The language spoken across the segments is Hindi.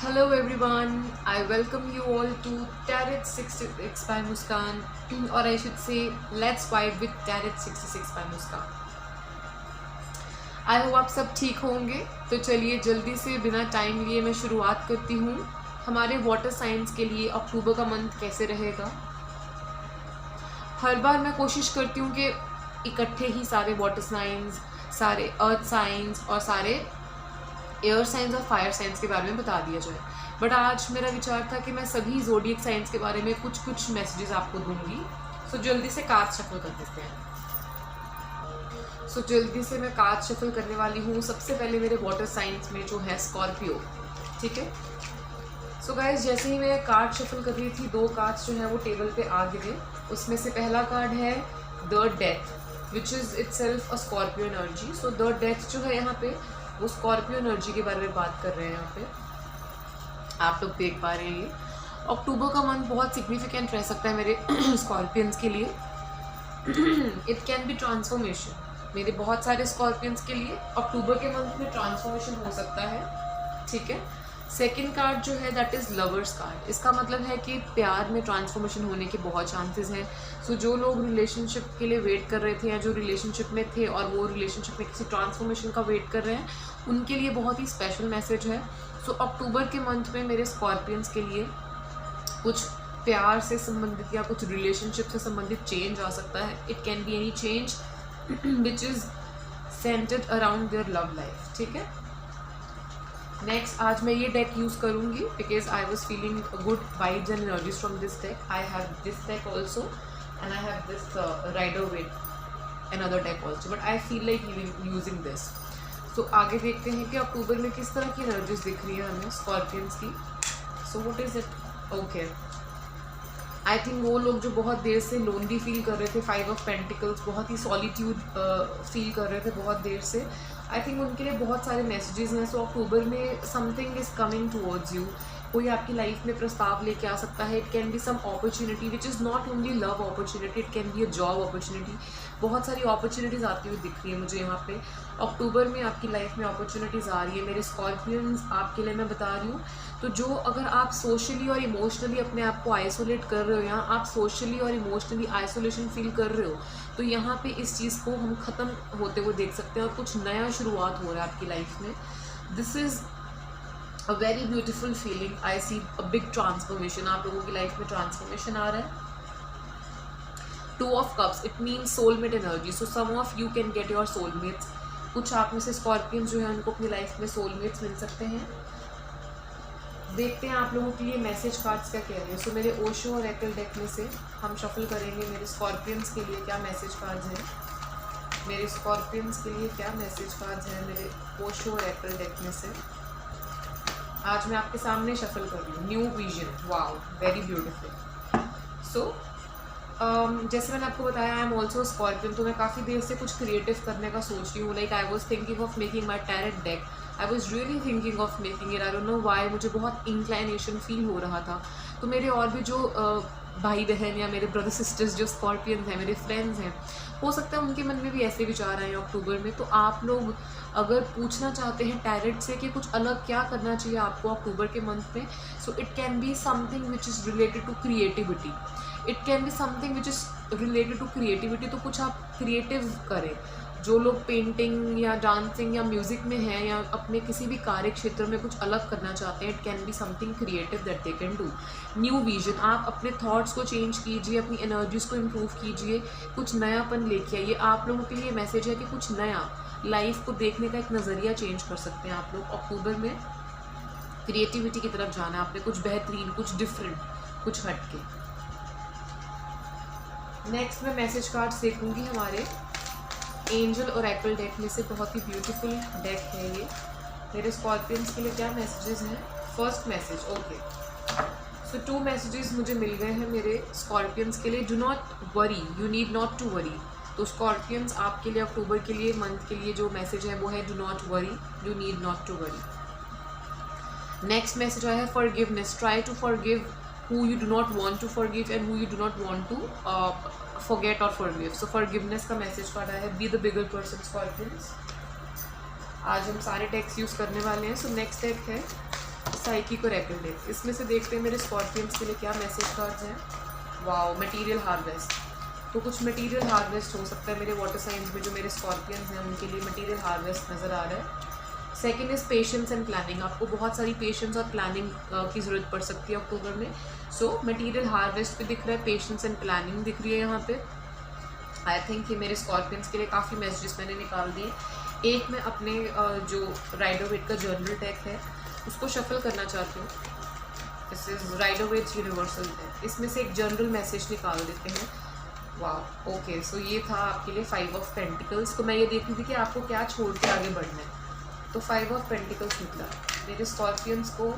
Hello everyone, I welcome you all to Tarot 66 by Muskan, or I should say Let's Vibe with Tarot 66 by Muskan. I hope आप सब ठीक होंगे। तो चलिए जल्दी से बिना टाइम लिए मैं शुरुआत करती हूँ। हमारे वाटर साइंस के लिए अक्टूबर का मंथ कैसे रहेगा। हर बार मैं कोशिश करती हूँ कि इकट्ठे ही सारे वाटर साइंस, सारे अर्थ साइंस और सारे एयर साइंस और फायर साइंस के बारे में बता दिया जाए, बट आज मेरा विचार था कि मैं सभी ज़ोडिएक साइंस के बारे में कुछ कुछ मैसेजेस आपको दूंगी। सो जल्दी से कार्ड शफल कर देते हैं। जल्दी से मैं कार्ड शफल करने वाली हूँ। सबसे पहले मेरे वाटर साइंस में जो है स्कॉर्पियो, ठीक है। सो गाइस, जैसे ही मैं कार्ड शफल कर रही थी, दो कार्ड्स जो है वो टेबल पे आ गिरे। उसमें से पहला कार्ड है the death, which is itself a Scorpio energy. So the death जो है यहाँ पे वो स्कॉर्पियो एनर्जी के बारे में बात कर रहे हैं। यहाँ पे आप लोग देख पा रहे हैं ये अक्टूबर का मंथ बहुत सिग्निफिकेंट रह सकता है मेरे स्कॉर्पियंस के लिए। It can B transformation. मेरे बहुत सारे स्कॉर्पियंस के लिए अक्टूबर के मंथ में ट्रांसफॉर्मेशन हो सकता है, ठीक है। सेकेंड कार्ड जो है दैट इज़ लवर्स कार्ड। इसका मतलब है कि प्यार में ट्रांसफॉर्मेशन होने के बहुत चांसेस हैं। सो जो लोग रिलेशनशिप के लिए वेट कर रहे थे या जो रिलेशनशिप में थे और वो रिलेशनशिप में किसी ट्रांसफॉर्मेशन का वेट कर रहे हैं, उनके लिए बहुत ही स्पेशल मैसेज है। सो अक्टूबर के मंथ में मेरे स्कॉर्पियंस के लिए कुछ प्यार से संबंधित या कुछ रिलेशनशिप से संबंधित चेंज आ सकता है। It can be any change which is centred around their love life, ठीक है। नेक्स्ट, आज मैं ये डेक यूज़ करूँगी because I was feeling good vibes and energies from this deck. I have this deck also and I have this rider with another deck also, but I feel like using this. तो आगे देखते हैं कि अक्टूबर में किस तरह की एनर्जीज दिख रही है हमें स्कॉर्पियंस की। So what is it? Okay, I think वो लोग जो बहुत देर से लोनली फील कर रहे थे, 5 ऑफ पेंटिकल्स, बहुत ही सॉलिट्यूड फील कर रहे थे बहुत देर से, आई थिंक उनके लिए बहुत सारे मैसेजेस हैं। सो अक्टूबर में something is coming towards you. कोई आपकी लाइफ में प्रस्ताव लेके आ सकता है। It can be some opportunity which is not only love opportunity, it can be a job opportunity. बहुत सारी अपॉर्चुनिटीज़ आती हुई दिख रही है मुझे यहाँ पे। अक्टूबर में आपकी लाइफ में अपॉर्चुनिटीज़ आ रही है मेरे स्कॉर्पियंस, आपके लिए मैं बता रही हूँ। तो जो अगर आप सोशली और इमोशनली अपने आप को आइसोलेट कर रहे हो या आप सोशली और इमोशनली आइसोलेशन फील कर रहे हो, तो यहाँ पे इस चीज़ को हम ख़त्म होते हुए देख सकते हैं और कुछ नया शुरुआत हो रहा है आपकी लाइफ में। This is a very beautiful feeling. I see a big transformation. आप लोगों की लाइफ में ट्रांसफॉर्मेशन आ रहा है। 2 of cups, it means soulmate energy. So some of you can get your soulmates. कुछ आप में से स्कॉर्पियन जो है उनको अपनी लाइफ में सोलमेट्स मिल सकते हैं। देखते हैं आप लोगों के लिए मैसेज कार्ड्स क्या कह रहे हैं। सो मेरे ओशो और एक्ल डेक में से हम शफल करेंगे मेरे स्कॉर्पियंस के लिए क्या मैसेज कार्ड्स हैं। मेरे स्कॉर्पियंस के लिए क्या मैसेज कार्ड्स हैं मेरे ओशो और एक्ल डेक में से। आज मैं आपके सामने शफल कर रही हूँ। New vision, wow, very beautiful. So जैसे मैंने आपको बताया, आई एम ऑल्सो स्कॉर्पियन। तो मैं काफ़ी देर से कुछ क्रिएटिव करने का सोच रही हूँ। Like I was thinking of making my tarot deck. I was really thinking of making it. I don't know why, मुझे बहुत इंक्लाइनेशन फील हो रहा था। तो मेरे और भी जो भाई बहन या मेरे ब्रदर सिस्टर्स जो स्कॉर्पियन हैं, मेरे फ्रेंड्स हैं, हो सकता है उनके मन में भी ऐसे विचार आए अक्टूबर में। तो आप लोग अगर पूछना चाहते हैं टैरेट से कि कुछ अलग क्या करना चाहिए आपको अक्टूबर के मंथ में, so it can be something which is related to creativity. It can be something which is related to creativity. तो कुछ आप क्रिएटिव करें। जो लोग पेंटिंग या डांसिंग या म्यूज़िक में हैं या अपने किसी भी कार्य क्षेत्र में कुछ अलग करना चाहते हैं, it can be something creative that they can do. New vision, आप अपने थॉट्स को चेंज कीजिए, अपनी एनर्जीज को इम्प्रूव कीजिए, कुछ नयापन लेके आइए। आप लोगों के लिए मैसेज है कि कुछ नया, लाइफ को देखने का एक नज़रिया चेंज कर सकते हैं आप लोग अक्टूबर में। क्रिएटिविटी की तरफ जाना है आपने, कुछ बेहतरीन, कुछ डिफरेंट, कुछ हटके। नेक्स्ट मैं मैसेज कार्ड्स देखूंगी हमारे एंजल और एक्ल डेक में से। बहुत ही ब्यूटीफुल डेक है ये। मेरे स्कॉर्पियंस के लिए क्या मैसेजेस हैं। First message, okay, so 2 messages मुझे मिल गए हैं मेरे स्कॉर्पियंस के लिए। Do not worry, you need not to worry. तो स्कॉर्पियंस आपके लिए अक्टूबर के लिए मंथ के लिए जो मैसेज है वो है do not worry, you need not to worry. Next message आया है forgiveness. Try to forgive who you do not want to forgive and who you do not want to forget or forgive. So forgiveness का मैसेज कार्ड आया है। Be the bigger person, Scorpions। आज हम सारे टेक्स यूज़ करने वाले हैं। सो नेक्स्ट डेक है साइकिक और एक्रेडिट। इसमें से देखते हैं मेरे स्कॉर्पियंस के लिए क्या मैसेज कार्ड्स हैं। Wow, material harvest. तो कुछ मटेरियल हार्वेस्ट हो सकता है मेरे वाटर साइंस में, जो मेरे स्कॉर्पियंस हैं उनके लिए मटेरियल हार्वेस्ट नज़र आ रहा है। Second is patience and planning. आपको बहुत सारी पेशेंस और प्लानिंग की ज़रूरत पड़ सकती है अक्टूबर में। सो मटेरियल हार्वेस्ट भी दिख रहा है, पेशेंस एंड प्लानिंग दिख रही है यहाँ पे। आई थिंक ये मेरे स्कॉर्पियंस के लिए काफ़ी मैसेजेस मैंने निकाल दिए। एक मैं अपने जो राइडर वेट का जर्नल टैग है उसको शफल करना चाहती हूँ। This is Rider Waite's universal tag. इसमें से एक जनरल मैसेज निकाल देते हैं। वाह, ओके। सो ये था आपके लिए 5 ऑफ पेंटिकल्स। तो मैं ये देख रही थी कि आपको क्या छोड़ के आगे बढ़ना है। तो 5 ऑफ पेंटिकल्स निकला। मेरे स्कॉर्पियंस को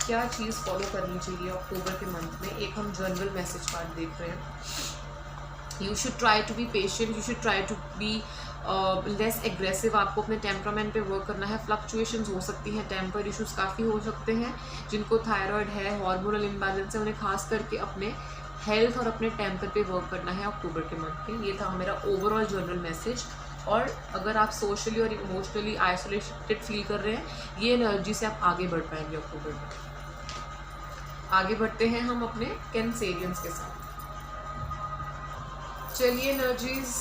क्या चीज़ फॉलो करनी चाहिए अक्टूबर के मंथ में, एक हम जनरल मैसेज कार्ड देख रहे हैं। You should try to be patient, you should try to be less aggressive. आपको अपने टेम्परामेंट पे वर्क करना है। फ्लक्चुएशंस हो सकती हैं, टेम्पर इश्यूज काफ़ी हो सकते हैं। जिनको थायराइड है, हार्मोनल इम्बैलेंस है, उन्हें खास करके अपने हेल्थ और अपने टेम्पर पे वर्क करना है अक्टूबर के मंथ में। ये था मेरा ओवरऑल जनरल मैसेज। और अगर आप सोशली और इमोशनली आइसोलेटेड फील कर रहे हैं, ये एनर्जी से आप आगे बढ़ पाएंगे अक्टूबर में। आगे बढ़ते हैं हम अपने कैंसेरियंस के साथ। चलिए एनर्जीज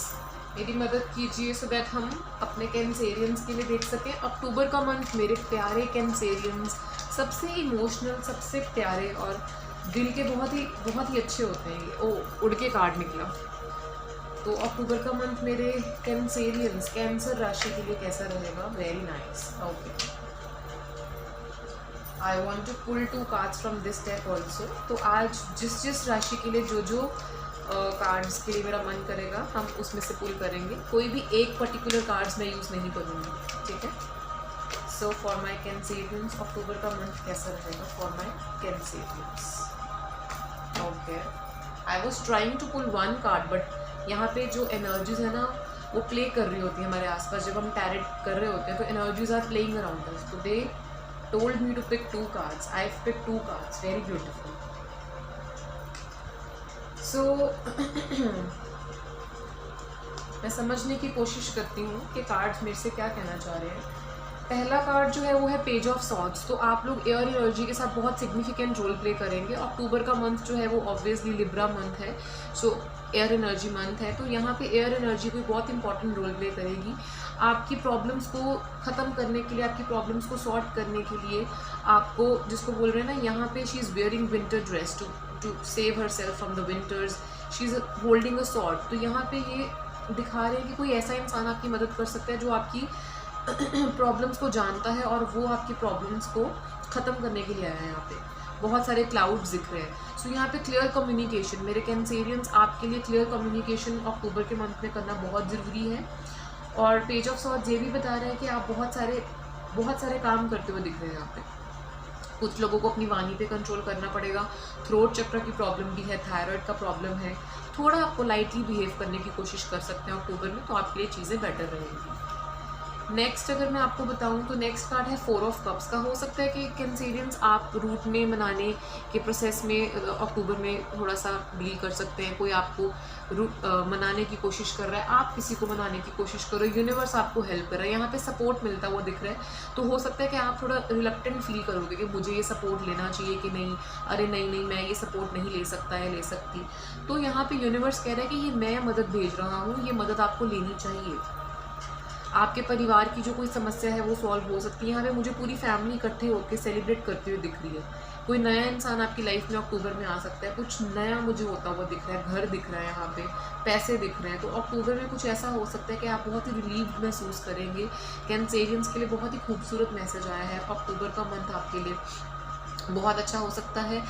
मेरी मदद कीजिए सो दैट हम अपने कैंसेरियंस के लिए देख सकें। अक्टूबर का मंथ मेरे प्यारे कैंसेरियंस सबसे इमोशनल, सबसे प्यारे और दिल के बहुत ही अच्छे होते हैं। ओ, उड़ के कार्ड निकला। तो अक्टूबर का मंथ मेरे कैंसेरियंस, कैंसर राशि के लिए कैसा रहेगा? Very nice. Okay, I want to pull 2 cards from this deck also. तो आज जिस राशि के लिए जो कार्ड्स के लिए मेरा मन करेगा हम उसमें से पुल करेंगे। कोई भी एक पर्टिकुलर कार्ड्स मैं यूज़ नहीं करूँगी, ठीक है। सो फॉर माई कैंसेरियंस अक्टूबर का मंथ कैसा रहेगा for my Cancerians? Okay, I was trying to pull 1 card but यहाँ पे जो एनर्जीज है ना वो प्ले कर रही होती है हमारे आसपास। जब हम टैरेट कर रहे होते हैं तो energies are playing around us. तो they told me to pick 2 cards. I have pick 2 cards. Very beautiful. So मैं समझने की कोशिश करती हूँ कि कार्ड्स मेरे से क्या कहना चाह रहे हैं। पहला कार्ड जो है वो है पेज ऑफ सॉर्ड्स। तो आप लोग एयर एनर्जी के साथ बहुत सिग्निफिकेंट रोल प्ले करेंगे। अक्टूबर का मंथ जो है वो ऑब्वियसली लिब्रा मंथ है, सो एयर एनर्जी मंथ है। तो यहाँ पे एयर एनर्जी कोई बहुत इंपॉर्टेंट रोल प्ले करेगी। आपकी प्रॉब्लम्स को ख़त्म करने के लिए, आपकी प्रॉब्लम्स को सॉर्ट करने के लिए आपको, जिसको बोल रहे हैं ना यहाँ पे, she is wearing winter dress to save herself from the winters, she is holding a sword. तो यहाँ पे ये दिखा रहे हैं कि कोई ऐसा इंसान आपकी मदद कर सकता है जो आपकी प्रॉब्लम्स को जानता है और वो आपकी प्रॉब्लम्स को ख़त्म करने के लिए आया है। यहाँ पे बहुत सारे क्लाउड्स दिख रहे हैं। सो यहाँ पे क्लियर कम्युनिकेशन, मेरे कैंसेरियंस आपके लिए क्लियर कम्युनिकेशन अक्टूबर के मंथ में करना बहुत ज़रूरी है। और पेज ऑफ सॉर्ड्स ये भी बता रहा है कि आप बहुत सारे काम करते हुए दिख रहे हैं यहाँ पे। कुछ लोगों को अपनी वाणी पे कंट्रोल करना पड़ेगा। थ्रोट चक्र की प्रॉब्लम भी है, थायराइड का प्रॉब्लम है। थोड़ा आपको लाइटली बिहेव करने की कोशिश कर सकते हैं अक्टूबर में, तो आपके लिए चीज़ें बेटर रहेंगी। नेक्स्ट अगर मैं आपको बताऊं तो नेक्स्ट कार्ड है 4 ऑफ कप्स का। हो सकता है कि कैंसेरियंस आप रूट में मनाने के प्रोसेस में अक्टूबर में थोड़ा सा डील कर सकते हैं। कोई आपको रूट मनाने की कोशिश कर रहा है, आप किसी को मनाने की कोशिश करो, यूनिवर्स आपको हेल्प कर रहा है। यहाँ पे सपोर्ट मिलता हुआ दिख रहा है। तो हो सकता है कि आप थोड़ा रिलक्टेंट फील करोगे कि मुझे ये सपोर्ट लेना चाहिए कि नहीं, अरे नहीं मैं ये सपोर्ट नहीं ले सकता या ले सकती। तो यहाँ पे यूनिवर्स कह रहा है कि ये मैं मदद भेज रहा हूँ, ये मदद आपको लेनी चाहिए। आपके परिवार की जो कोई समस्या है वो सॉल्व हो सकती है। यहाँ पे मुझे पूरी फैमिली इकट्ठे होकर सेलिब्रेट करते हुए दिख रही है। कोई नया इंसान आपकी लाइफ में अक्टूबर में आ सकता है। कुछ नया मुझे होता हुआ दिख रहा है, घर दिख रहा है, यहाँ पे पैसे दिख रहे हैं। तो अक्टूबर में कुछ ऐसा हो सकता है कि आप बहुत ही रिलीव्ड महसूस करेंगे। कैंसेरियंस के लिए बहुत ही खूबसूरत मैसेज आया है। अक्टूबर का मंथ आपके लिए बहुत अच्छा हो सकता है।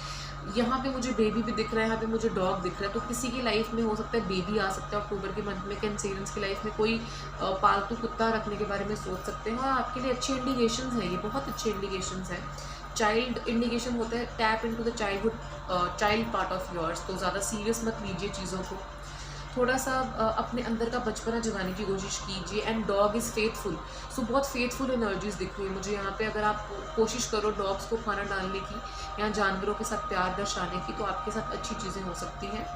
यहाँ पे मुझे बेबी भी दिख रहा है, यहाँ पे मुझे डॉग दिख रहा है। तो किसी की लाइफ में हो सकता है बेबी आ सकता है अक्टूबर के मंथ में। कैंसेरियंस की लाइफ में कोई पालतू कुत्ता रखने के बारे में सोच सकते हैं। और आपके लिए अच्छे इंडिकेशंस हैं, ये बहुत अच्छे इंडिकेशंस हैं। चाइल्ड इंडिकेशन होता है, tap into the child part of yours. तो ज़्यादा सीरियस मत लीजिए चीज़ों को, थोड़ा सा अपने अंदर का बचपना जगाने की कोशिश कीजिए। And dog is faithful. So बहुत फेथफुल एनर्जीज दिख रही है मुझे यहाँ पे। अगर आप कोशिश करो डॉग्स को खाना डालने की या जानवरों के साथ प्यार दर्शाने की, तो आपके साथ अच्छी चीज़ें हो सकती हैं।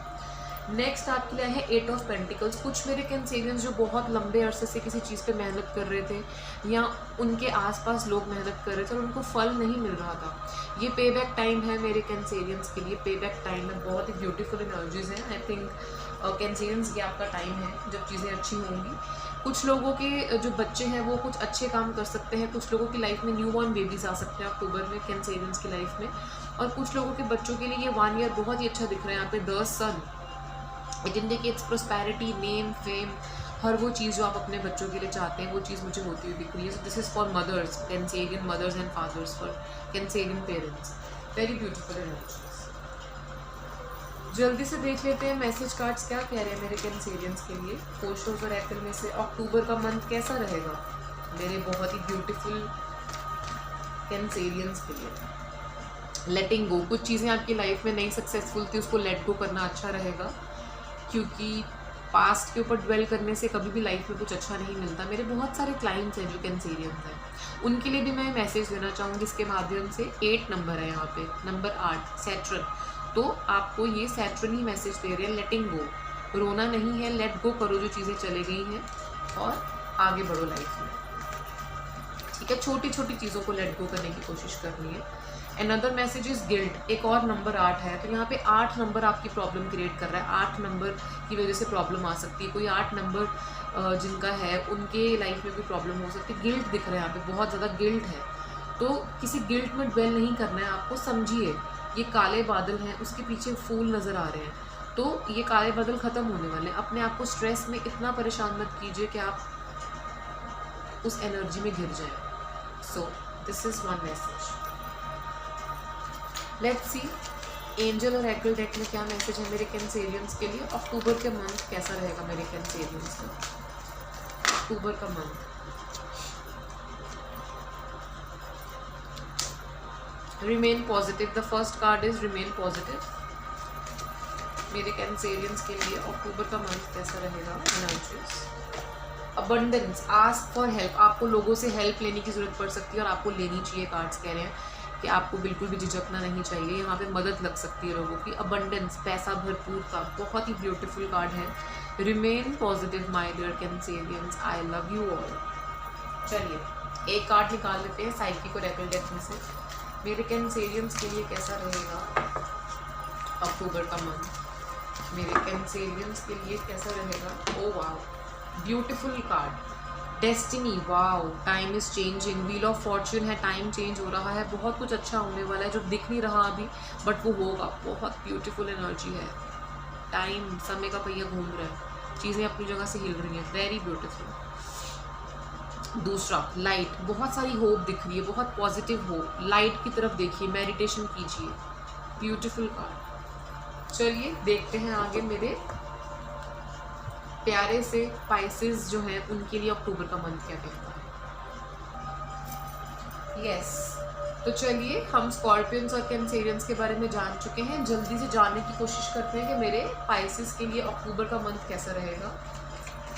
नेक्स्ट आपके लिए है 8 ऑफ पेंटिकल्स। कुछ मेरे कैंसेरियंस जो बहुत लंबे अरसे से किसी चीज़ पे मेहनत कर रहे थे या उनके आसपास लोग मेहनत कर रहे थे और उनको फल नहीं मिल रहा था, ये पे बैक टाइम है मेरे कैंसेरियंस के लिए। पे बैक टाइम है, बहुत ही ब्यूटीफुल एनर्जीज हैं। आई थिंक कैंसेरियंस ये आपका टाइम है जब चीज़ें अच्छी होंगी। कुछ लोगों के जो बच्चे हैं वो कुछ अच्छे काम कर सकते हैं, कुछ लोगों की लाइफ में न्यू बॉर्न बेबीज आ सकते हैं अक्टूबर में कैंसेरियंस की लाइफ में, और कुछ लोगों के बच्चों के लिए ये 1 ईयर बहुत ही अच्छा दिख रहा है। यहाँ पे the sun, it indicates prosperity, name, fame, हर वो चीज़ जो आप अपने बच्चों के लिए चाहते हैं वो चीज़ मुझे होती हुई दिख रही है। So this is for mothers, Cancerian mothers and fathers, for Cancerian parents. Very beautiful energies. जल्दी से देख लेते हैं मैसेज कार्ड्स क्या कह रहे हैं मेरे कैंसेरियंस के लिए। पोस्टर्स और एप्रिल में से अक्टूबर का मंथ कैसा रहेगा मेरे बहुत ही ब्यूटीफुल कैंसेरियंस के लिए। लेटिंग गो, कुछ चीज़ें आपकी लाइफ में नहीं सक्सेसफुल थी, उसको लेट गो करना अच्छा रहेगा, क्योंकि पास्ट के ऊपर ड्वेल करने से कभी भी लाइफ में कुछ अच्छा नहीं मिलता। मेरे बहुत सारे क्लाइंट्स हैं जो कैंसेरियंस हैं, उनके लिए भी मैं मैसेज देना चाहूँगी इसके माध्यम से। 8 नंबर है यहाँ पे, नंबर 8 सैटर्न, तो आपको ये सैटर्न ही मैसेज दे रहे हैं, लेटिंग गो, रोना नहीं है, लेट गो करो जो चीज़ें चले गई हैं और आगे बढ़ो लाइफ में, ठीक है। छोटी छोटी चीज़ों को लेट गो करने की कोशिश करनी है। अनदर मैसेज इज गिल्ट, एक और नंबर 8 है, तो यहाँ पे 8 नंबर आपकी प्रॉब्लम क्रिएट कर रहा है। 8 नंबर की वजह से प्रॉब्लम आ सकती है। कोई 8 नंबर जिनका है उनके लाइफ में कोई प्रॉब्लम हो सकती है। गिल्ट दिख रहा है यहाँ पे, बहुत ज़्यादा गिल्ट है, तो किसी गिल्ट में ड्वेल नहीं करना है आपको। समझिए ये काले बादल हैं, उसके पीछे फूल नज़र आ रहे हैं, तो ये काले बादल ख़त्म होने वाले हैं। अपने आप को स्ट्रेस में इतना परेशान मत कीजिए कि आप उस एनर्जी में घिर जाएं। सो this is one message. Let's see angel और एक्ल डेक में क्या मैसेज है मेरे कैंसेरियंस के लिए। अक्टूबर के मंथ कैसा रहेगा मेरे कैंसेरियंस का, अक्टूबर का month. Remain positive, the first card is remain positive. मेरे कैंसेरियंस के लिए अक्टूबर का मंथ कैसा रहेगा energies. Abundance, ask for help, आपको लोगों से हेल्प लेने की ज़रूरत पड़ सकती है और आपको लेनी चाहिए। कार्ड्स कह रहे हैं कि आपको बिल्कुल भी झिझकना नहीं चाहिए, यहाँ पे मदद लग सकती है लोगों की। अबंडेंस, पैसा भरपूर का, बहुत ही ब्यूटीफुल कार्ड है। Remain positive my dear Cancerians, I love you all. चलिए एक कार्ड निकाल लेते हैं साइकिक और एक्ल डेक में से। मेरे कैंसेरियंस के लिए कैसा रहेगा अक्टूबर का मंथ, मेरे कैंसेरियंस के लिए कैसा रहेगा। Oh wow, beautiful card, destiny, wow, time is changing, wheel of Fortune है, टाइम चेंज हो रहा है, बहुत कुछ अच्छा होने वाला है जो दिख नहीं रहा अभी बट वो होगा। बहुत ब्यूटीफुल एनर्जी है, टाइम, समय का पहिया घूम रहा है, चीज़ें अपनी जगह से हिल रही हैं, वेरी ब्यूटीफुल। दूसरा लाइट, बहुत सारी होप दिख रही है, बहुत पॉजिटिव होप, लाइट की तरफ देखिए, मेडिटेशन कीजिए, ब्यूटीफुल कार्ड। चलिए देखते हैं आगे मेरे प्यारे से पाइसेस जो हैं उनके लिए अक्टूबर का मंथ क्या कहता है। यस, तो चलिए हम स्कॉर्पियंस और कैंसेरियंस के बारे में जान चुके हैं। जल्दी से जानने की कोशिश करते हैं कि मेरे पाइसेस के लिए अक्टूबर का मंथ कैसा रहेगा।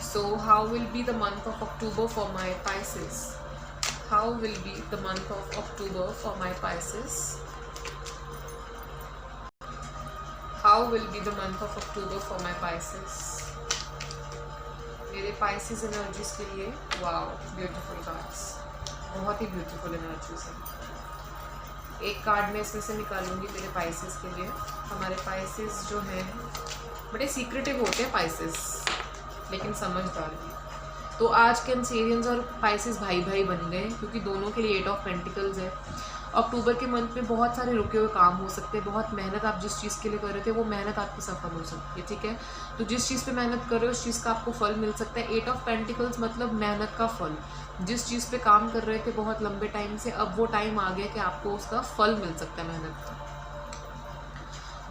So how will be the month of October for my Pisces? How will be the month of October for my Pisces? How will be the month of October for my Pisces? मेरे Pisces एनर्जीज के लिए वाओ, ब्यूटीफुल कार्ड्स, बहुत ही ब्यूटीफुल एनर्जीज है। एक कार्ड मैं इसमें से निकालूंगी मेरे Pisces के लिए। हमारे Pisces जो हैं बड़े सीक्रेटिव होते हैं Pisces, लेकिन समझदार भी। तो आज कैंसेरियंस और पाइसेस भाई भाई बन गए क्योंकि दोनों के लिए 8 ऑफ पेंटिकल्स है। अक्टूबर के मंथ में बहुत सारे रुके हुए काम हो सकते हैं, बहुत मेहनत आप जिस चीज़ के लिए कर रहे थे वो मेहनत आपकी सफल हो सकती है, ठीक है। तो जिस चीज़ पे मेहनत कर रहे हो उस चीज़ का आपको फल मिल सकता है। 8 ऑफ पेंटिकल्स मतलब मेहनत का फल, जिस चीज़ पे काम कर रहे थे बहुत लंबे टाइम से, अब वो टाइम आ गया कि आपको उसका फल मिल सकता है मेहनत का।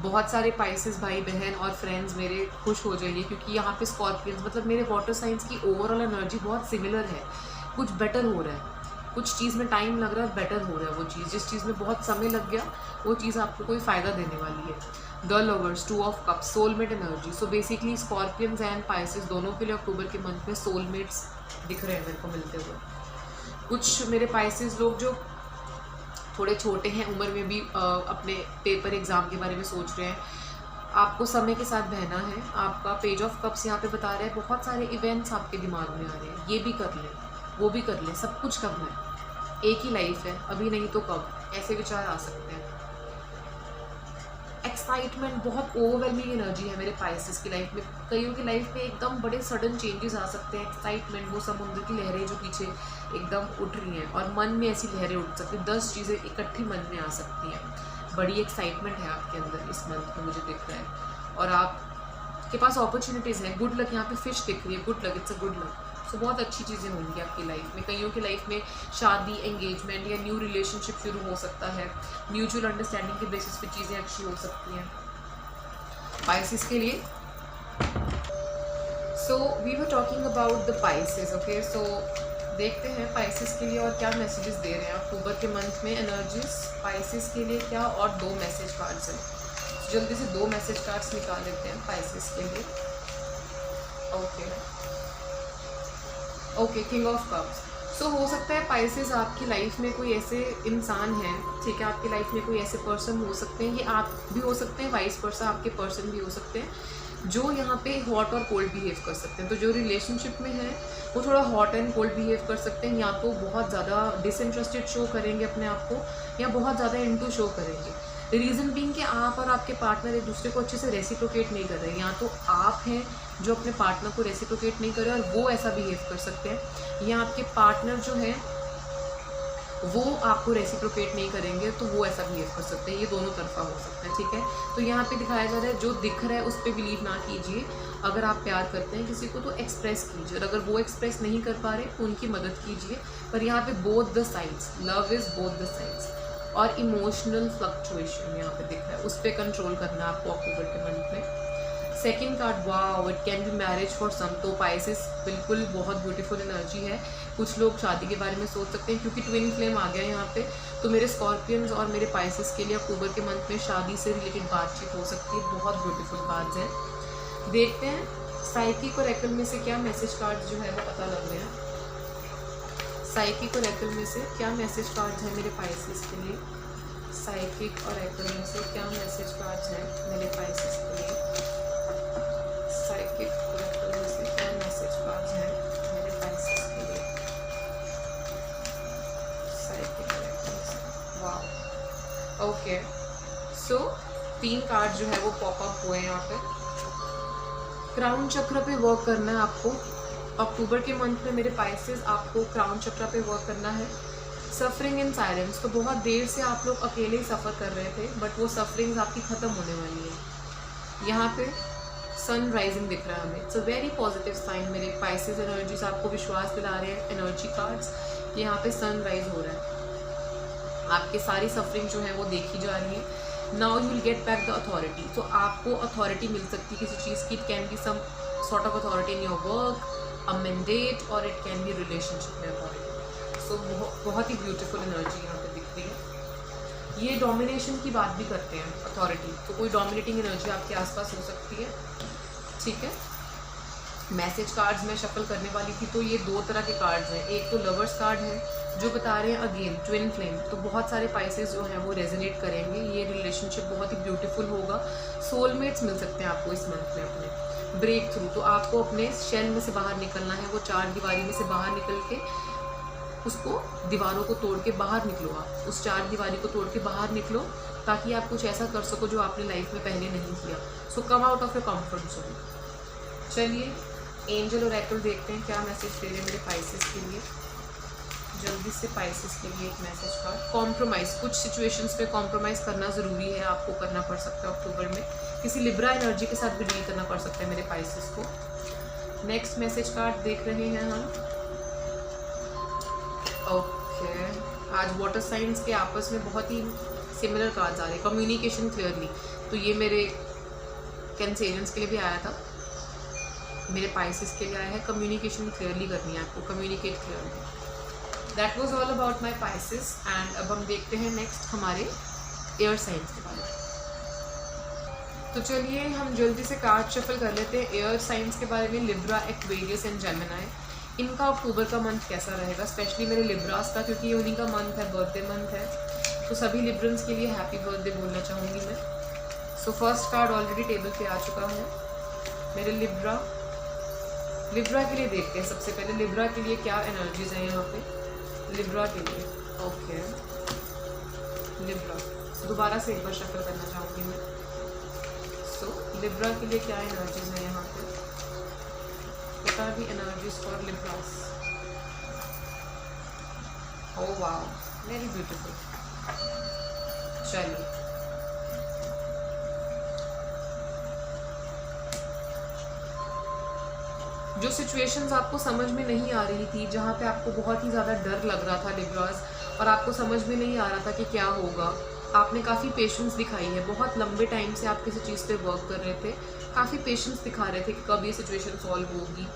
बहुत सारे पाइसेस भाई बहन और फ्रेंड्स मेरे खुश हो जाइए क्योंकि यहाँ पे स्कॉर्पियंस मतलब मेरे वाटर साइंस की ओवरऑल एनर्जी बहुत सिमिलर है। कुछ बेटर हो रहा है, कुछ चीज़ में टाइम लग रहा है, बेटर हो रहा है वो चीज़। जिस चीज़ में बहुत समय लग गया वो चीज़ आपको कोई फ़ायदा देने वाली है। The lovers, 2 of cups, soulmate energy. So basically Scorpions and Pisces दोनों के लिए अक्टूबर के मंथ में सोलमेट्स दिख रहे हैं मेरे को मिलते हुए। कुछ मेरे पाइसेस लोग जो थोड़े छोटे हैं उम्र में भी अपने पेपर एग्ज़ाम के बारे में सोच रहे हैं, आपको समय के साथ बहना है। आपका पेज ऑफ कप्स यहाँ पे बता रहा है बहुत सारे इवेंट्स आपके दिमाग में आ रहे हैं, ये भी कर लें, वो भी कर लें, सब कुछ करना है। एक ही लाइफ है, अभी नहीं तो कब, ऐसे विचार आ सकते हैं। एक्साइटमेंट, बहुत ओवरवेलमिंग एनर्जी है मेरे पाइसेस की लाइफ में। कईयों की लाइफ में एकदम बड़े सडन चेंजेस आ सकते हैं। एक्साइटमेंट, वो समुद्र की लहरें जो पीछे एकदम उठ रही हैं, और मन में ऐसी लहरें उठ सकती हैं। 10 चीज़ें इकट्ठी मन में आ सकती हैं। बड़ी एक्साइटमेंट है आपके अंदर इस मंथ में, मुझे दिख रहा है। और आपके पास अपॉर्चुनिटीज़ हैं। गुड लक, यहाँ पे फिश दिख रही है, good luck, it's a good luck. तो बहुत अच्छी चीज़ें होंगी आपकी लाइफ में। कईयों की लाइफ में शादी, एंगेजमेंट या न्यू रिलेशनशिप शुरू हो सकता है। म्यूचुअल अंडरस्टैंडिंग के बेसिस पे चीज़ें अच्छी हो सकती हैं पाइसेस के लिए। So we were talking about the Pisces, okay. So देखते हैं पाइसेस के लिए और क्या मैसेजेस दे रहे हैं अक्टूबर के मंथ में एनर्जीज पाइसेस के लिए क्या। और 2 मैसेज कार्ड्स हैं, जल्दी से 2 मैसेज कार्ड्स निकाल लेते हैं पाइसेस के लिए। Okay, king of cups. So हो सकता है पाइसेस आपकी लाइफ में कोई ऐसे इंसान है, ठीक है, आपकी लाइफ में कोई ऐसे पर्सन हो सकते हैं, ये आप भी हो सकते हैं, वाइस वर्सा आपके पर्सन भी हो सकते हैं, जो यहाँ पे हॉट और कोल्ड बिहेव कर सकते हैं। तो जो रिलेशनशिप में है वो थोड़ा हॉट एंड कोल्ड बिहेव कर सकते हैं, या तो बहुत ज़्यादा डिसइंटरेस्टेड शो करेंगे अपने आप को, या बहुत ज़्यादा इनटू शो करेंगे। रीज़न बीइंग कि आप और आपके पार्टनर एक दूसरे को अच्छे से रेसिप्रोकेट नहीं कर रहे। या तो आप हैं जो अपने पार्टनर को रेसिप्रोकेट नहीं कर रहे और वो ऐसा बिहेव कर सकते हैं, या आपके पार्टनर जो है वो आपको रेसिप्रोकेट नहीं करेंगे तो वो ऐसा बिहेव कर सकते हैं। ये दोनों तरफा हो सकता है, ठीक है। तो यहाँ पे दिखाया जा रहा है जो दिख रहा है उस पर बिलीव ना कीजिए। अगर आप प्यार करते हैं किसी को तो एक्सप्रेस कीजिए, और अगर वो एक्सप्रेस नहीं कर पा रहे तो उनकी मदद कीजिए। पर यहाँ पे both the sides, love is both the sides. और इमोशनल फ्लक्चुएशन यहाँ पे दिख रहा है, उस पर कंट्रोल करना आपको अक्टूबर के मंथ में। Second card, wow, it can be marriage for some. तो पाइसेस बिल्कुल बहुत ब्यूटीफुल एनर्जी है। कुछ लोग शादी के बारे में सोच सकते हैं क्योंकि ट्विन फ्लेम आ गया यहाँ पे। तो मेरे स्कॉर्पियंस और मेरे पाइसेस के लिए अक्टूबर के मंथ में शादी से रिलेटेड बातचीत हो सकती है। बहुत ब्यूटीफुल कार्ड्स हैं। देखते हैं साइकिक और एक्ल में से क्या मैसेज कार्ड्स जो है वो पता लग रहे हैं। साइकिक और एक्ल में से क्या मैसेज कार्ड्स हैं मेरे पाइसेस के लिए। साइकिक और एक्ल में से क्या मैसेज कार्ड्स हैं मेरे पाइसेस के लिए। साइकिक और एक्ल में से क्या मैसेज कार्ड्स हैं मेरे पाइसेस के लिए। साइकिक और एक्ल में से, वाह, ओके। सो 3 कार्ड जो है वो पॉपअप हुए हैं यहाँ पे। क्राउन चक्र पे वर्क करना है आपको अक्टूबर के मंथ में मेरे पाइसेस। आपको क्राउन चक्र पे वर्क करना है। सफरिंग इन साइलेंस, तो बहुत देर से आप लोग अकेले ही सफ़र कर रहे थे, बट वो सफरिंग्स आपकी ख़त्म होने वाली है। यहाँ पे सन राइजिंग दिख रहा है हमें। It's a very positive sign मेरे पाइसेस एनर्जीज आपको विश्वास दिला रहे हैं। एनर्जी कार्ड्स, यहाँ पे सन राइज हो रहा है। आपके सारी सफरिंग जो है वो देखी जा रही है। Now you will get back the authority. तो आपको अथॉरिटी मिल सकती है किसी चीज़ की। It can be some sort of authority in your work, a mandate, और इट कैन बी रिलेशनशिप में अथॉरिटी। सो बहुत ही ब्यूटीफुल एनर्जी यहाँ पे दिख रही है। ये डोमिनेशन की बात भी करते हैं अथॉरिटी, तो कोई डोमिनेटिंग एनर्जी आपके आसपास हो सकती है, ठीक है। मैसेज कार्ड्स में शफल करने वाली थी, तो ये 2 तरह के कार्ड्स हैं। एक तो लवर्स कार्ड है जो बता रहे हैं अगेन ट्विन फ्लेम। तो बहुत सारे पाइसेस जो हैं वो रेजोनेट करेंगे। ये रिलेशनशिप बहुत ही ब्यूटीफुल होगा। सोलमेट्स मिल सकते हैं आपको इस मंथ में अपने। ब्रेक थ्रू, तो आपको अपने शेल में से बाहर निकलना है। वो 4 दीवारी में से बाहर निकल के उसको दीवारों को तोड़ के बाहर निकलो। आप उस 4 दीवारी को तोड़ के बाहर निकलो ताकि आप कुछ ऐसा कर सको जो आपने लाइफ में पहले नहीं किया। So come out of your comfort zone. चलिए एंजल और एक्ल देखते हैं क्या मैसेज दे रहे हैं मेरे पाइसेस के लिए। जल्दी से पाइसेस के लिए एक मैसेज कार्ड। कॉम्प्रोमाइज़, कुछ सिचुएशंस पे कॉम्प्रोमाइज़ करना ज़रूरी है, आपको करना पड़ सकता है अक्टूबर में। किसी लिब्रा एनर्जी के साथ भी डील करना पड़ सकता है मेरे पाइसेस को। नेक्स्ट मैसेज कार्ड देख रहे हैं हम। ओके, आज वाटर साइंस के आपस में बहुत ही सिमिलर कार्ड्स आ रहे हैं। कम्युनिकेशन क्लियरली, तो ये मेरे कैंसेरियंस के लिए भी आया था, मेरे पाइसेस के लिए आया है। कम्युनिकेशन क्लियरली करनी है आपको, communicate clearly. That was all about my Pisces. And अब हम देखते हैं नेक्स्ट हमारे एयर साइंस के बारे में। तो चलिए हम जल्दी से कार्ड शफल कर लेते हैं एयर साइंस के बारे में। लिब्रा, एक्वेरियस एंड जेमिनी, इनका अक्टूबर का मंथ कैसा रहेगा, स्पेशली मेरे लिब्रास का, क्योंकि ये उन्हीं का मंथ है, बर्थडे मंथ है। तो सभी लिब्रंस के लिए हैप्पी बर्थडे बोलना चाहूँगी मैं। So first card already table पे आ चुका है मेरे लिब्रा के लिए। देखते हैं सबसे पहले लिब्रा के लिए क्या एनर्जीज हैं यहाँ पे लिब्रा के लिए। ओके लिब्रा दोबारा से एक बार शफल करना चाहूँगी मैं। सो लिब्रा के लिए क्या एनर्जीज हैं यहाँ पे, what are the energies for Libras. Oh wow very beautiful. चलिए जो सिचुएशंस आपको समझ में नहीं आ रही थी, जहाँ पे आपको बहुत ही ज़्यादा डर लग रहा था लिब्रास, और आपको समझ में नहीं आ रहा था कि क्या होगा, आपने काफ़ी पेशेंस दिखाई है। बहुत लंबे टाइम से आप किसी चीज़ पे वर्क कर रहे थे, काफ़ी पेशेंस दिखा रहे थे कि कब ये सिचुएशन सॉल्व होगी।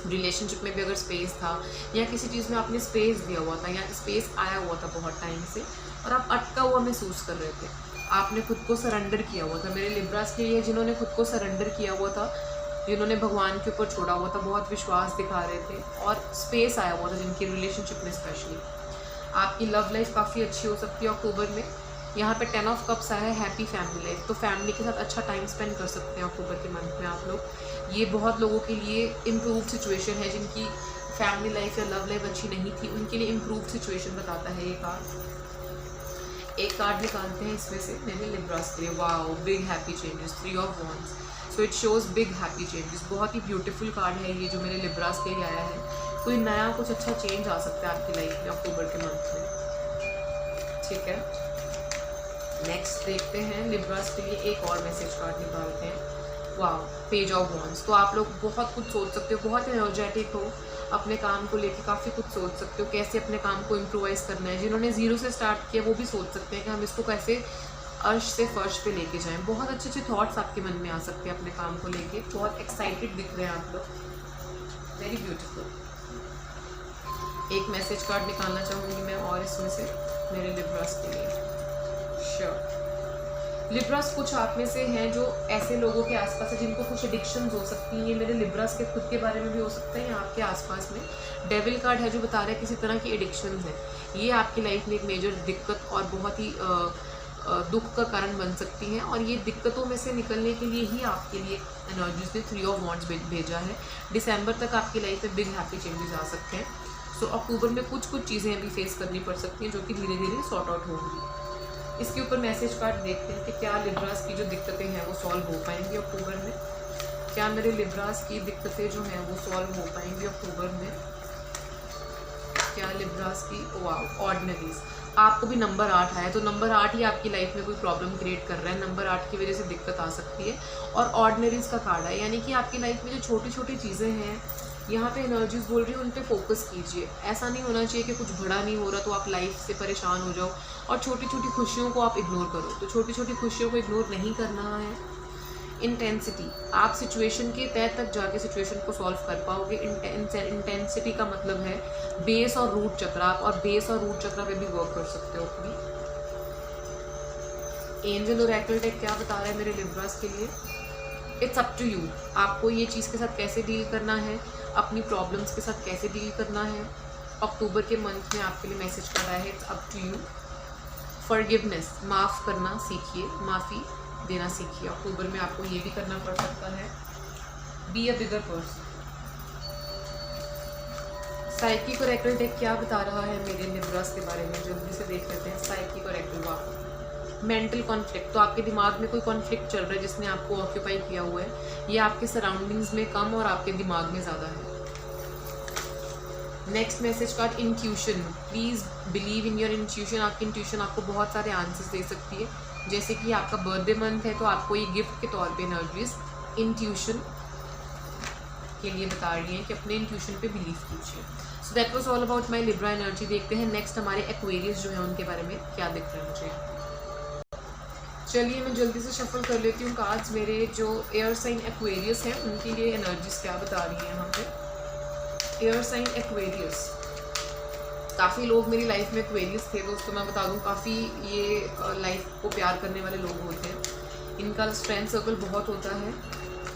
रिलेशनशिप में भी अगर स्पेस था या किसी चीज़ में आपने स्पेस दिया हुआ था या स्पेस आया हुआ था बहुत टाइम से और आप अटका हुआ महसूस कर रहे थे, आपने खुद को सरेंडर किया हुआ था। मेरे लिब्रास के लिए जिन्होंने खुद को सरेंडर किया हुआ था, जिन्होंने भगवान के ऊपर छोड़ा हुआ था, बहुत विश्वास दिखा रहे थे और स्पेस आया हुआ था जिनकी रिलेशनशिप में स्पेशली, आपकी लव लाइफ काफ़ी अच्छी हो सकती है अक्टूबर में। यहाँ पे 10 ऑफ कप्स आया है, हैप्पी फैमिली लाइफ, तो फैमिली के साथ अच्छा टाइम स्पेंड कर सकते हैं अक्टूबर के मंथ में आप लोग। ये बहुत लोगों के लिए इम्प्रूव सिचुएशन है, जिनकी फैमिली लाइफ या लव लाइफ अच्छी नहीं थी, उनके लिए इम्प्रूव सिचुएशन बताता है ये कार्ड। एक कार्ड निकालते हैं इसमें से मेरे लिब्रास के लिए। Wow big happy changes, 3 of wands, so it shows big happy changes. बहुत ही ब्यूटीफुल कार्ड है ये जो मेरे लिब्रास के लिए आया है। कोई नया कुछ अच्छा चेंज आ सकता है आपकी लाइफ में अक्टूबर के मंथ में, ठीक है। नेक्स्ट देखते हैं लिब्रास के लिए एक और मैसेज कार्ड निकालते हैं। वाह पेज ऑफ वॉन्ड्स, तो आप लोग बहुत कुछ सोच सकते हो, बहुत एनर्जेटिक हो, अपने काम को लेके काफ़ी कुछ सोच सकते हो, कैसे अपने काम को इम्प्रोवाइज करना है। जिन्होंने ज़ीरो से स्टार्ट किया वो भी सोच सकते हैं कि हम इसको कैसे अर्श से फर्श पे लेके जाएं। बहुत अच्छे अच्छे थॉट्स आपके मन में आ सकते हैं अपने काम को लेके, बहुत एक्साइटेड दिख रहे हैं आप लोग, वेरी ब्यूटीफुल। एक मैसेज कार्ड निकालना चाहूँगी मैं और इसमें से मेरे लिब्रास के लिए। श्योर लिब्रास, कुछ आप में से हैं जो ऐसे लोगों के आसपास है जिनको कुछ एडिक्शंस हो सकती हैं। ये मेरे लिब्रास के खुद के बारे में भी हो सकता है या आपके आसपास में। डेविल कार्ड है जो बता रहा है किसी तरह की एडिक्शंस है, ये आपकी लाइफ में एक मेजर दिक्कत और बहुत ही दुख का कारण बन सकती हैं, और ये दिक्कतों में से निकलने के लिए ही आपके लिए एनर्जीज ने 3 ऑफ वॉन्ड्स भेजा है। दिसंबर तक आपकी लाइफ में बिग हैप्पी चेंजेस आ सकते हैं। सो अक्टूबर में कुछ चीज़ें अभी फेस करनी पड़ सकती हैं जो कि धीरे धीरे सॉर्ट आउट होंगी। इसके ऊपर मैसेज कार्ड देखते हैं कि क्या लिब्रास की जो दिक्कतें हैं वो सॉल्व हो पाएंगी अक्टूबर में। क्या मेरे लिब्रास की दिक्कतें जो हैं वो सॉल्व हो पाएंगी अक्टूबर में। क्या लिब्रास की ऑर्डिनरीज, आपको भी नंबर 8 आया, तो नंबर 8 ही आपकी लाइफ में कोई प्रॉब्लम क्रिएट कर रहा है, नंबर 8 की वजह से दिक्कत आ सकती है। और ऑर्डिनरीज का कार्ड है, यानी कि आपकी लाइफ में जो छोटी छोटी चीज़ें हैं यहाँ पे एनर्जीज बोल रही है उन पे फोकस कीजिए। ऐसा नहीं होना चाहिए कि कुछ बड़ा नहीं हो रहा तो आप लाइफ से परेशान हो जाओ और छोटी छोटी खुशियों को आप इग्नोर करो। तो छोटी छोटी खुशियों को इग्नोर नहीं करना है। इंटेंसिटी, आप सिचुएशन के तय तक जाके सिचुएशन को सॉल्व कर पाओगे। इंटेंसिटी का मतलब है बेस और रूट चक्र, आप और बेस और रूट चक्र पे भी वर्क कर सकते हो अपनी। एंजल ओरेकल डेक क्या बता रहा है मेरे लिब्रास के लिए। इट्स अप टू यू, आपको ये चीज़ के साथ कैसे डील करना है, अपनी प्रॉब्लम्स के साथ कैसे डील करना है। अक्टूबर के मंथ में आपके लिए मैसेज कर रहा है it's up to you. Forgiveness, माफ़ करना सीखिए, माफ़ी देना सीखिए। अक्टूबर में आपको ये भी करना पड़ सकता है। Be a bigger person. Psychic Oracle deck क्या बता रहा है मेरे लिब्रास के बारे में, जल्दी से देख लेते हैं। साइकिक ओरेकल, वाह मेंटल कॉन्फ्लिक्ट, तो आपके दिमाग में कोई कॉन्फ्लिक्ट चल रहा है जिसने आपको ऑक्यूपाई किया हुआ है। ये आपके सराउंडिंग्स में कम और आपके दिमाग में ज़्यादा है। Next message card intuition, please believe in your intuition. आपकी इंट्यूशन आपको बहुत सारे आंसर्स दे सकती है। जैसे कि आपका बर्थडे मंथ है तो आपको ये गिफ्ट के तौर पे एनर्जीज इंट्यूशन के लिए बता रही है कि अपने इंट्यूशन पे बिलीव कीजिए। So that was all about my Libra energy. देखते हैं नेक्स्ट हमारे एक्वेरियस जो है उनके बारे में क्या दिख रहा है मुझे। चलिए मैं जल्दी से शफल कर लेती हूँ कार्ड्स। मेरे जो एयर साइन एक्वेरियस हैं उनके लिए एनर्जीज क्या बता रही हैं यहाँ पे। एयर साइन एक्वेरियस, काफ़ी लोग मेरी लाइफ में एक्वेरियस थे दोस्तों, मैं बता दूँ काफ़ी ये लाइफ को प्यार करने वाले लोग होते हैं। इनका फ्रेंड सर्कल बहुत होता है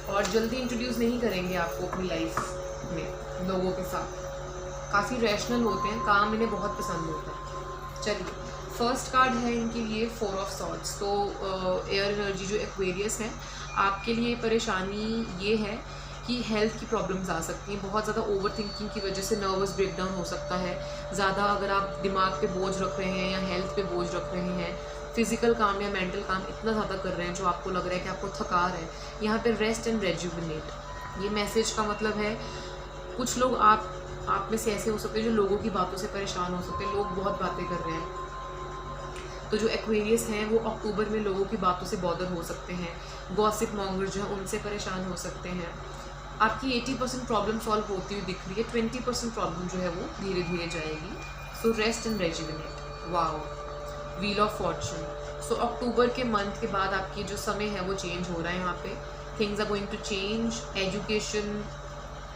और जल्दी इंट्रोड्यूस नहीं करेंगे आपको अपनी लाइफ में लोगों के साथ। काफ़ी रैशनल होते हैं, काम इन्हें बहुत पसंद होता है। चलिए फर्स्ट कार्ड है इनके लिए 4 ऑफ सॉर्ड्स। तो एयर एनर्जी जो एक्वेरियस है, आपके लिए परेशानी ये है कि हेल्थ की प्रॉब्लम्स आ सकती हैं। बहुत ज़्यादा ओवर थिंकिंग की वजह से नर्वस ब्रेकडाउन हो सकता है। ज़्यादा अगर आप दिमाग पे बोझ रख रहे हैं या हेल्थ पे बोझ रख रहे हैं, फिजिकल काम या मेंटल काम इतना ज़्यादा कर रहे हैं जो आपको लग रहा है कि आपको थका रहा है, यहाँ पे रेस्ट एंड रेजुविनेट ये मैसेज का मतलब है। कुछ लोग आप में से ऐसे हो सकते हैं जो लोगों की बातों से परेशान हो सकते हैं। लोग बहुत बातें कर रहे हैं, तो जो एक्वेरियस हैं वो अक्टूबर में लोगों की बातों से बॉदर हो सकते हैं। गॉसिप मॉन्गर जो है उनसे परेशान हो सकते हैं। आपकी 80% प्रॉब्लम सॉल्व होती हुई दिख रही है, 20% प्रॉब्लम जो है वो धीरे धीरे जाएगी। So rest and rejuvenate. Wow, wheel of fortune. So October के मंथ के बाद आपकी जो समय है वो चेंज हो रहा है। यहाँ पे things are going to change. Education,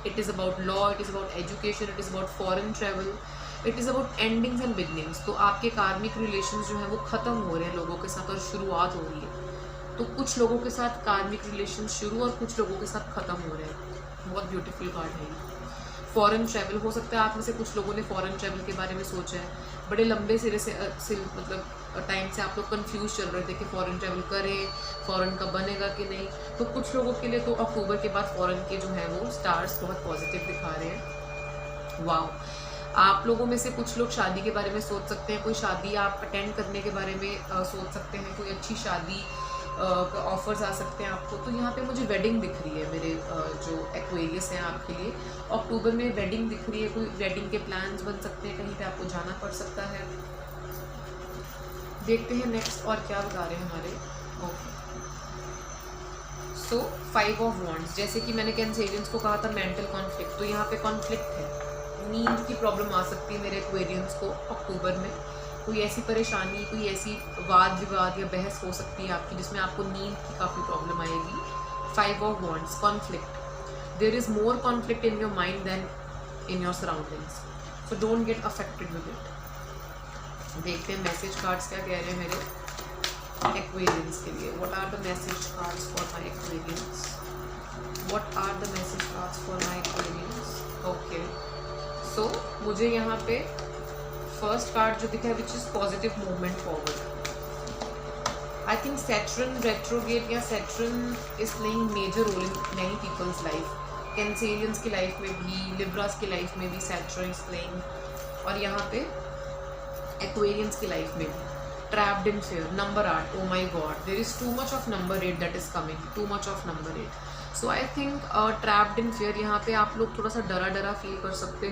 it is about law, it is about education, it is about foreign travel, it is about endings and beginnings. तो आपके कार्मिक रिलेशंस जो हैं वो ख़त्म हो रहे हैं लोगों के साथ और शुरुआत हो रही है। तो कुछ लोगों के साथ कार्मिक रिलेशन शुरू और कुछ लोगों के साथ ख़त्म हो रहे हैं। बहुत ब्यूटीफुल कार्ड है ये। फॉरेन ट्रैवल हो सकता है आप में से कुछ लोगों ने फॉरेन ट्रैवल के बारे में सोचा है। बड़े लंबे सिरे से मतलब टाइम से आप लोग कंफ्यूज चल रहे थे कि फ़ॉरेन ट्रैवल करें, फ़ॉरेन का बनेगा कि नहीं। तो कुछ लोगों के लिए तो अक्टूबर के बाद फ़ॉरेन के जो है वो स्टार्स बहुत पॉजिटिव दिखा रहे हैं। वाह, आप लोगों में से कुछ लोग शादी के बारे में सोच सकते हैं। कोई शादी आप अटेंड करने के बारे में सोच सकते हैं। कोई अच्छी शादी का ऑफर्स आ सकते हैं आपको। तो यहाँ पे मुझे वेडिंग दिख रही है मेरे जो एक्वेरियस हैं आपके लिए। अक्टूबर में वेडिंग दिख रही है। कोई वेडिंग के प्लान्स बन सकते हैं, कहीं पे आपको जाना पड़ सकता है। देखते हैं नेक्स्ट और क्या बता रहे हैं हमारे। Okay, so 5 of wands. जैसे कि मैंने कैंसेरियंस को कहा था मेंटल कॉन्फ्लिक्ट, तो यहाँ पे कॉन्फ्लिक्ट है। नींद की प्रॉब्लम आ सकती है मेरे एक्वेरियंस को अक्टूबर में। कोई ऐसी परेशानी, कोई ऐसी वाद विवाद या बहस हो सकती है आपकी जिसमें आपको नींद की काफ़ी प्रॉब्लम आएगी। 5 of wands, conflict. There is more conflict in your mind than in your surroundings, so don't get affected with it. देखते हैं मैसेज कार्ड्स क्या कह रहे हैं मेरे एक्वेरियंस के लिए। What are the message cards for my Aquarians? What are the message cards for my Aquarians? Okay, so मुझे यहाँ पे फर्स्ट कार्ड जो दिखा है which is positive movement forward. I think Saturn retrograde या Saturn is playing major role in many people's life. Cancerians की लाइफ में भी, लिब्रास की लाइफ में भी सैटर्न इज प्लेइंग, और यहाँ पे एक्वेरियंस की लाइफ में भी। Trapped in fear, number 8। Oh my god, there is too much of number 8 that is coming, too much of number 8। So I think trapped in fear, यहाँ पे आप लोग थोड़ा सा डरा डरा फील कर सकते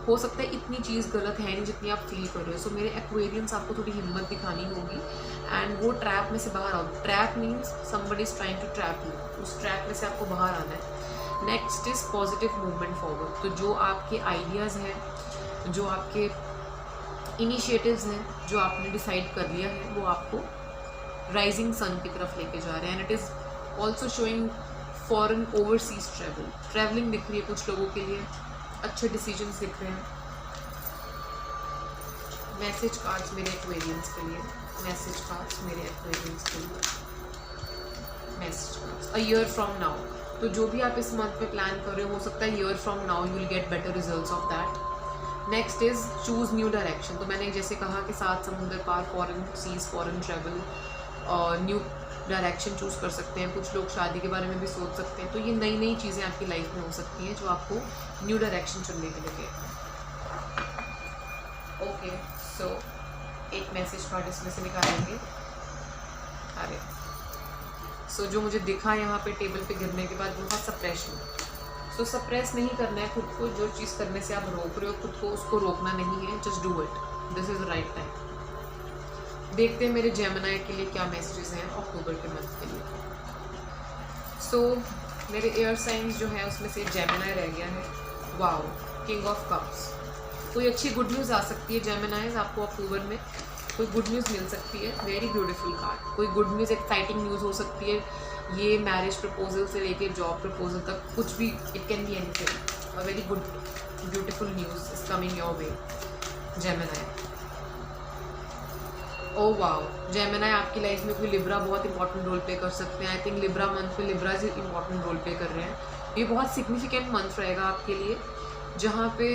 हो सकता है इतनी चीज़ गलत है नहीं जितनी आप फील कर रहे हो। सो मेरे एक्वेरियंस आपको थोड़ी हिम्मत दिखानी होगी एंड वो ट्रैप में से बाहर आओ। Trap means somebody is trying to trap you, उस ट्रैप में से आपको बाहर आना है। Next is positive movement forward. तो जो आपके आइडियाज़ हैं, जो आपके इनिशिएटिव्स हैं, जो आपने डिसाइड कर लिया है, वो आपको राइजिंग सन की तरफ लेके जा रहे हैं। And it is also showing foreign overseas travel. Travelling दिख रही है कुछ लोगों के लिए, अच्छे डिसीजंस दिख रहे हैं। मैसेज कार्ड्स मेरे एक्वेरियंस के लिए, मैसेज कार्ड्स मेरे एक्वेरियंस के लिए, message cards. A year from now, तो जो भी आप इस मंथ में प्लान कर रहे हो सकता है year from now you will get better results of that. Next is choose new direction. तो मैंने जैसे कहा कि 7 समुद्र पार, फॉरेन सीज, फॉरेन ट्रैवल, और न्यू डायरेक्शन चूज़ कर सकते हैं। कुछ लोग शादी के बारे में भी सोच सकते हैं। तो ये नई नई चीज़ें आपकी लाइफ में हो सकती हैं जो आपको न्यू डायरेक्शन चुनने के लिए। ओके, सो एक मैसेज कार्ड इसमें से निकालेंगे। अरे सो जो मुझे दिखा यहाँ पे टेबल पे गिरने के बाद बहुत सप्रेशन। सो सप्रेस नहीं करना है खुद को। जो चीज़ करने से आप रोक रहे हो खुद को, उसको रोकना नहीं है। Just do it, this is the right time. देखते हैं मेरे जेमिनी के लिए क्या मैसेजेस हैं अक्टूबर के मंथ के लिए। सो मेरे एयर साइंस जो है उसमें से जेमिनी रह गया है। Wow, king of cups. कोई अच्छी गुड न्यूज़ आ सकती है जेमिनीज आपको अक्टूबर में, कोई गुड न्यूज़ मिल सकती है। Very beautiful card. कोई गुड न्यूज़, एक्साइटिंग न्यूज़ हो सकती है। ये मैरिज प्रपोजल से लेके जॉब प्रपोजल तक कुछ भी, it can be anything. A very good beautiful news is coming your way Gemini. Oh wow, Gemini आपकी लाइफ में कोई लिब्रा बहुत इंपॉर्टेंट रोल प्ले कर सकते हैं। आई थिंक लिब्रा मंथ में लिब्राज इंपॉर्टेंट रोल प्ले कर रहे हैं। ये बहुत सिग्निफिकेंट मंथ रहेगा आपके लिए, जहाँ पे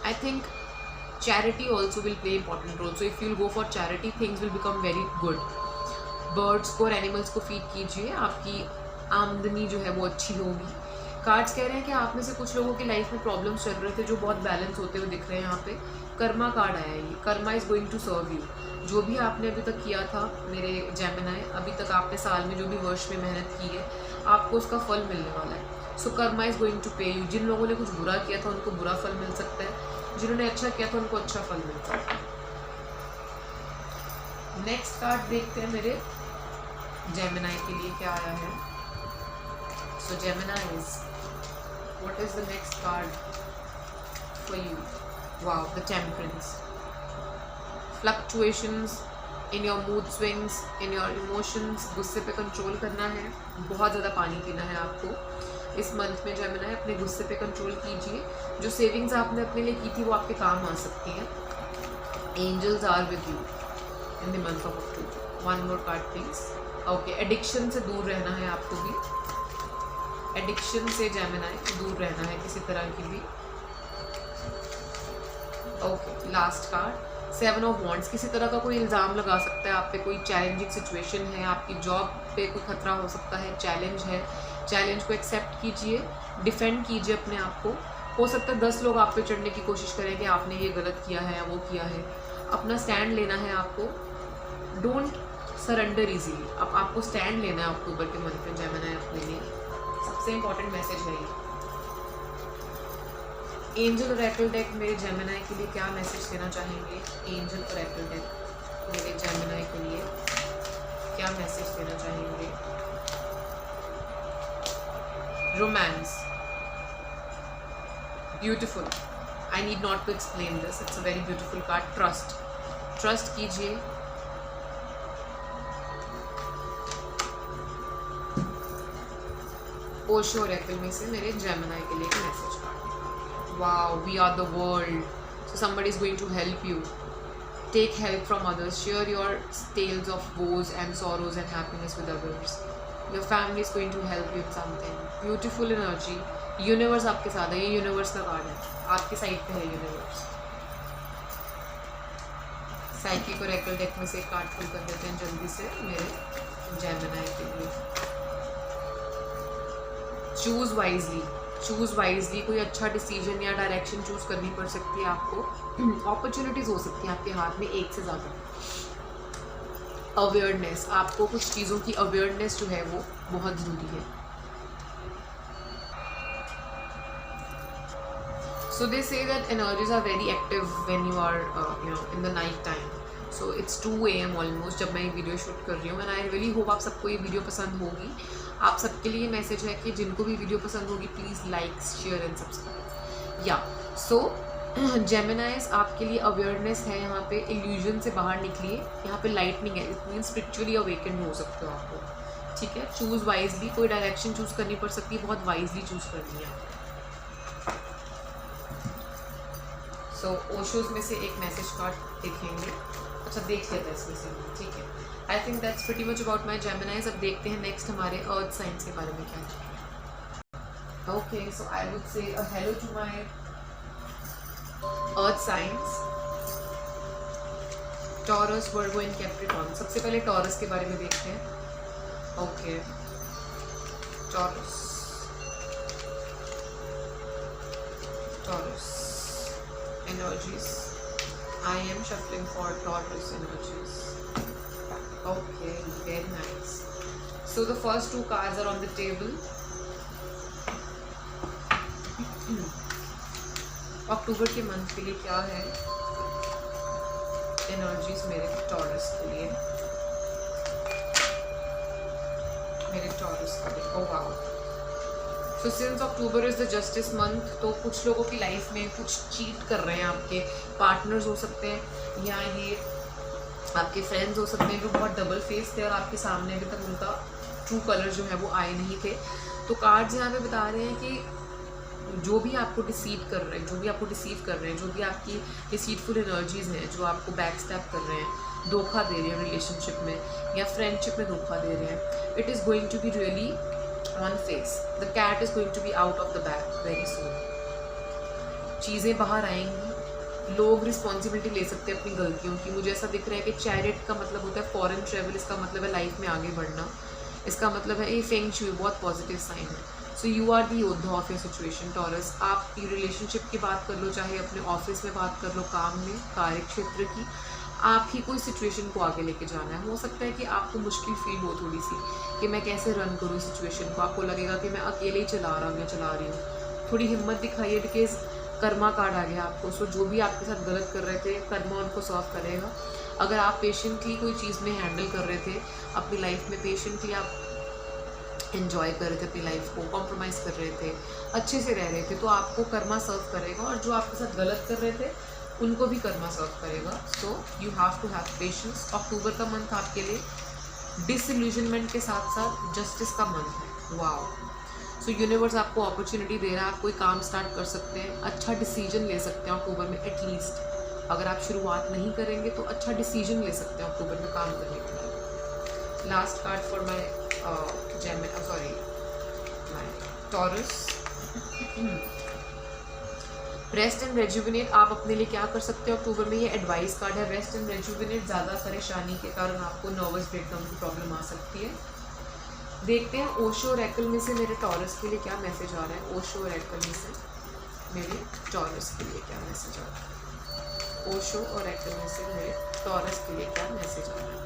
I think Charity also will play important role. So if you'll go for charity, things will become very good. Birds को और एनिमल्स को फीड कीजिए, आपकी आमदनी जो है वो अच्छी होगी. कार्ड्स कह रहे हैं कि आप में से कुछ लोगों की लाइफ में प्रॉब्लम्स चल रहे थे जो बहुत बैलेंस होते हुए दिख रहे हैं. यहाँ पे कर्मा कार्ड आया है. ये karma is going to serve you. जो भी आपने अभी तक किया था मेरे जेमिनाई, अभी तक आपने साल में जो भी वर्ष में मेहनत की है, आपको उसका फल मिलने वाला है. सो कर्मा इज़ गोइंग टू पे यू. जिन लोगों ने कुछ बुरा किया था उनको बुरा फल मिल सकता है, जिन्होंने अच्छा किया था उनको अच्छा फल मिल सकता है. नेक्स्ट कार्ड देखते हैं मेरे जेमिनाई के लिए क्या आया है. So Geminis, what is the next card for you? Wow, the temperance. Fluctuations in your mood swings, in your emotions. गुस्से पे कंट्रोल करना है, बहुत ज़्यादा पानी पीना है आपको इस मंथ में. जेमिनाई, अपने गुस्से पे कंट्रोल कीजिए. जो सेविंग्स आपने अपने लिए की थी वो आपके काम आ सकती हैं. Angels are with you in the month of October. One more card please. Okay, addiction से दूर रहना है आपको भी. एडिक्शन से जेमिनाई दूर रहना है किसी तरह की भी. Okay, last card 7 of wands. किसी तरह का कोई इल्ज़ाम लगा सकता है आप पे, कोई चैलेंजिंग सिचुएशन है, आपकी जॉब पे कोई खतरा हो सकता है, चैलेंज है. चैलेंज को एक्सेप्ट कीजिए, डिफेंड कीजिए अपने आप को. हो सकता है 10 लोग आप पे चढ़ने की कोशिश करें कि आपने ये गलत किया है या वो किया है. अपना स्टैंड लेना है आपको. Don't surrender easily. अब आपको स्टैंड लेना है अक्टूबर के मंथ में जेमिनाई अपने लिए. सबसे इम्पॉर्टेंट मैसेज है ये. एंजल ओरेकल डेक मेरे जेमिनाई के लिए क्या मैसेज देना चाहेंगे? एंजल ओरेकल डेक मेरे जेमिनाई के लिए क्या मैसेज देना चाहेंगे? Romance, beautiful. I need not to explain this, it's a very beautiful card. Trust, trust कीजिए. ओशो ओरेकल में से मेरे जेमिनाई के लिए एक message card. Wow, we are the world. So somebody is going to help you. Take help from others. Share your tales of woes and sorrows and happiness with others. Your family is going to help you in something. Beautiful energy. Universe आपके साथ है. ये यूनिवर्स का कार्ड है, आपके साइड पे है यूनिवर्स. साइकिक ओरेकल डेक में से एक कार्ड पुल कर देते हैं जल्दी से मेरे जेमिनाई के लिए. Choose wisely. Choose wisely. कोई अच्छा डिसीजन या डायरेक्शन चूज़ करनी पड़ सकती है आपको. अपॉर्चुनिटीज़ हो सकती हैं आपके हाथ में एक से ज़्यादा. अवेयरनेस, आपको कुछ चीज़ों की अवेयरनेस जो है वो बहुत ज़रूरी है. So they say that energies are very active when you are in the night time. So it's 2 AM almost जब मैं ये वीडियो शूट कर रही हूँ. एंड आई रियली होप आप सबको ये वीडियो पसंद होगी. आप सबके लिए मैसेज है कि जिनको भी वीडियो पसंद होगी please like, share and subscribe. या सो जेमिनाइज, आपके लिए अवेयरनेस है यहाँ पे. इल्यूजन से बाहर निकलिए. यहाँ पे लाइटनिंग है, इट मीन स्पिरिचुअली अवेकेंड हो सकते हो आपको. ठीक है. Choose wisely. कोई डायरेक्शन चूज़ करनी पड़ सकती है, बहुत वाइजली चूज़ करनी है. सो ओशोज में से एक मैसेज कार्ड देखेंगे. अच्छा, देख लेते हैं इसमें से. ठीक है. I think that's pretty much about my जेमिनाइज. अब देखते हैं नेक्स्ट हमारे अर्थ साइंस के बारे में क्या है. Okay, so I would say hello to my earth science. Taurus, Virgo and Capricorn. सबसे पहले टॉरस के बारे में देखते हैं. Okay, Taurus. Taurus energies. I am shuffling for Taurus energies. Okay, very nice. So the first 2 cards are on the table. अक्टूबर के मंथ के लिए क्या है एनर्जीज मेरे टॉरस के लिए? मेरे टॉरस के लिए. Oh wow. So since October is the justice month, तो कुछ लोगों की लाइफ में कुछ चीट कर रहे हैं. आपके पार्टनर्स हो सकते हैं या ये आपके फ्रेंड्स हो सकते हैं जो बहुत डबल फेस थे और आपके सामने अभी तक उनका ट्रू कलर जो है वो आए नहीं थे. तो कार्ड्स यहाँ पे बता रहे हैं कि जो भी आपको डिसीव कर रहे हैं, जो भी आपको डिसीव कर रहे हैं, जो भी आपकी डिसीटफुल एनर्जीज़ हैं, जो आपको बैक स्टैप कर रहे हैं, धोखा दे रहे हैं रिलेशनशिप में या फ्रेंडशिप में धोखा दे रहे हैं, it is going to be really on face. The cat is going to be out of the bag very soon. चीज़ें बाहर आएंगी, लोग रिस्पॉन्सिबिलिटी ले सकते हैं अपनी गलतियों की। मुझे ऐसा दिख रहा है कि चैरिट का मतलब होता है फॉरेन ट्रैवल, इसका मतलब है लाइफ में आगे बढ़ना, इसका मतलब है ये फेंग शुई, बहुत पॉजिटिव साइन है। सो यू आर दी योद्धा ऑफ योर सिचुएशन टॉरस। आप रिलेशनशिप की बात कर लो, चाहे अपने ऑफिस में बात कर लो, काम में, कार्य क्षेत्र की, आप ही कोई सिचुएशन को आगे लेके जाना है। हो सकता है कि आपको मुश्किल फील हो थोड़ी सी कि मैं कैसे रन करूँ सिचुएशन को, आपको लगेगा कि मैं अकेले ही चला रहा हूँ या चला रही हूँ। थोड़ी हिम्मत दिखाइए, बिकॉज कर्मा कार्ड आ गया आपको। सो जो भी आपके साथ गलत कर रहे थे, कर्मा उनको सॉल्व करेगा। अगर आप पेशेंटली कोई चीज़ में हैंडल कर रहे थे अपनी लाइफ में, पेशेंटली आप एंजॉय कर रहे थे अपनी लाइफ को, कॉम्प्रोमाइज़ कर रहे थे, अच्छे से रह रहे थे, तो आपको कर्मा सर्व करेगा। और जो आपके साथ गलत कर रहे थे उनको भी कर्मा सर्व करेगा। So you have to have patience. October का मंथ आपके लिए डिसइल्यूजनमेंट के साथ साथ जस्टिस का मंथ है। वाओ। सो यूनिवर्स आपको अपॉर्चुनिटी दे रहा है, आप कोई काम स्टार्ट कर सकते हैं, अच्छा डिसीजन ले सकते हैं अक्टूबर में एटलीस्ट। अगर आप शुरुआत नहीं करेंगे तो अच्छा डिसीजन ले सकते हैं अक्टूबर में काम करने के लिए। Last card for my taurus. Rest and rejuvenate. आप अपने लिए क्या कर सकते हो अक्टूबर में, ये एडवाइस कार्ड है। रेस्ट एंड रेजुविनेट, ज़्यादा परेशानी के कारण आपको नर्वस ब्रेकडाउन की प्रॉब्लम आ सकती है। देखते हैं ओशो ओरेकल में से मेरे टॉरस के लिए क्या मैसेज आ रहा है। ओशो ओरेकल में से मेरे टॉरस के लिए क्या मैसेज आ रहा है। ओशो ओरेकल में से मेरे टॉरस के लिए क्या मैसेज आ रहा है।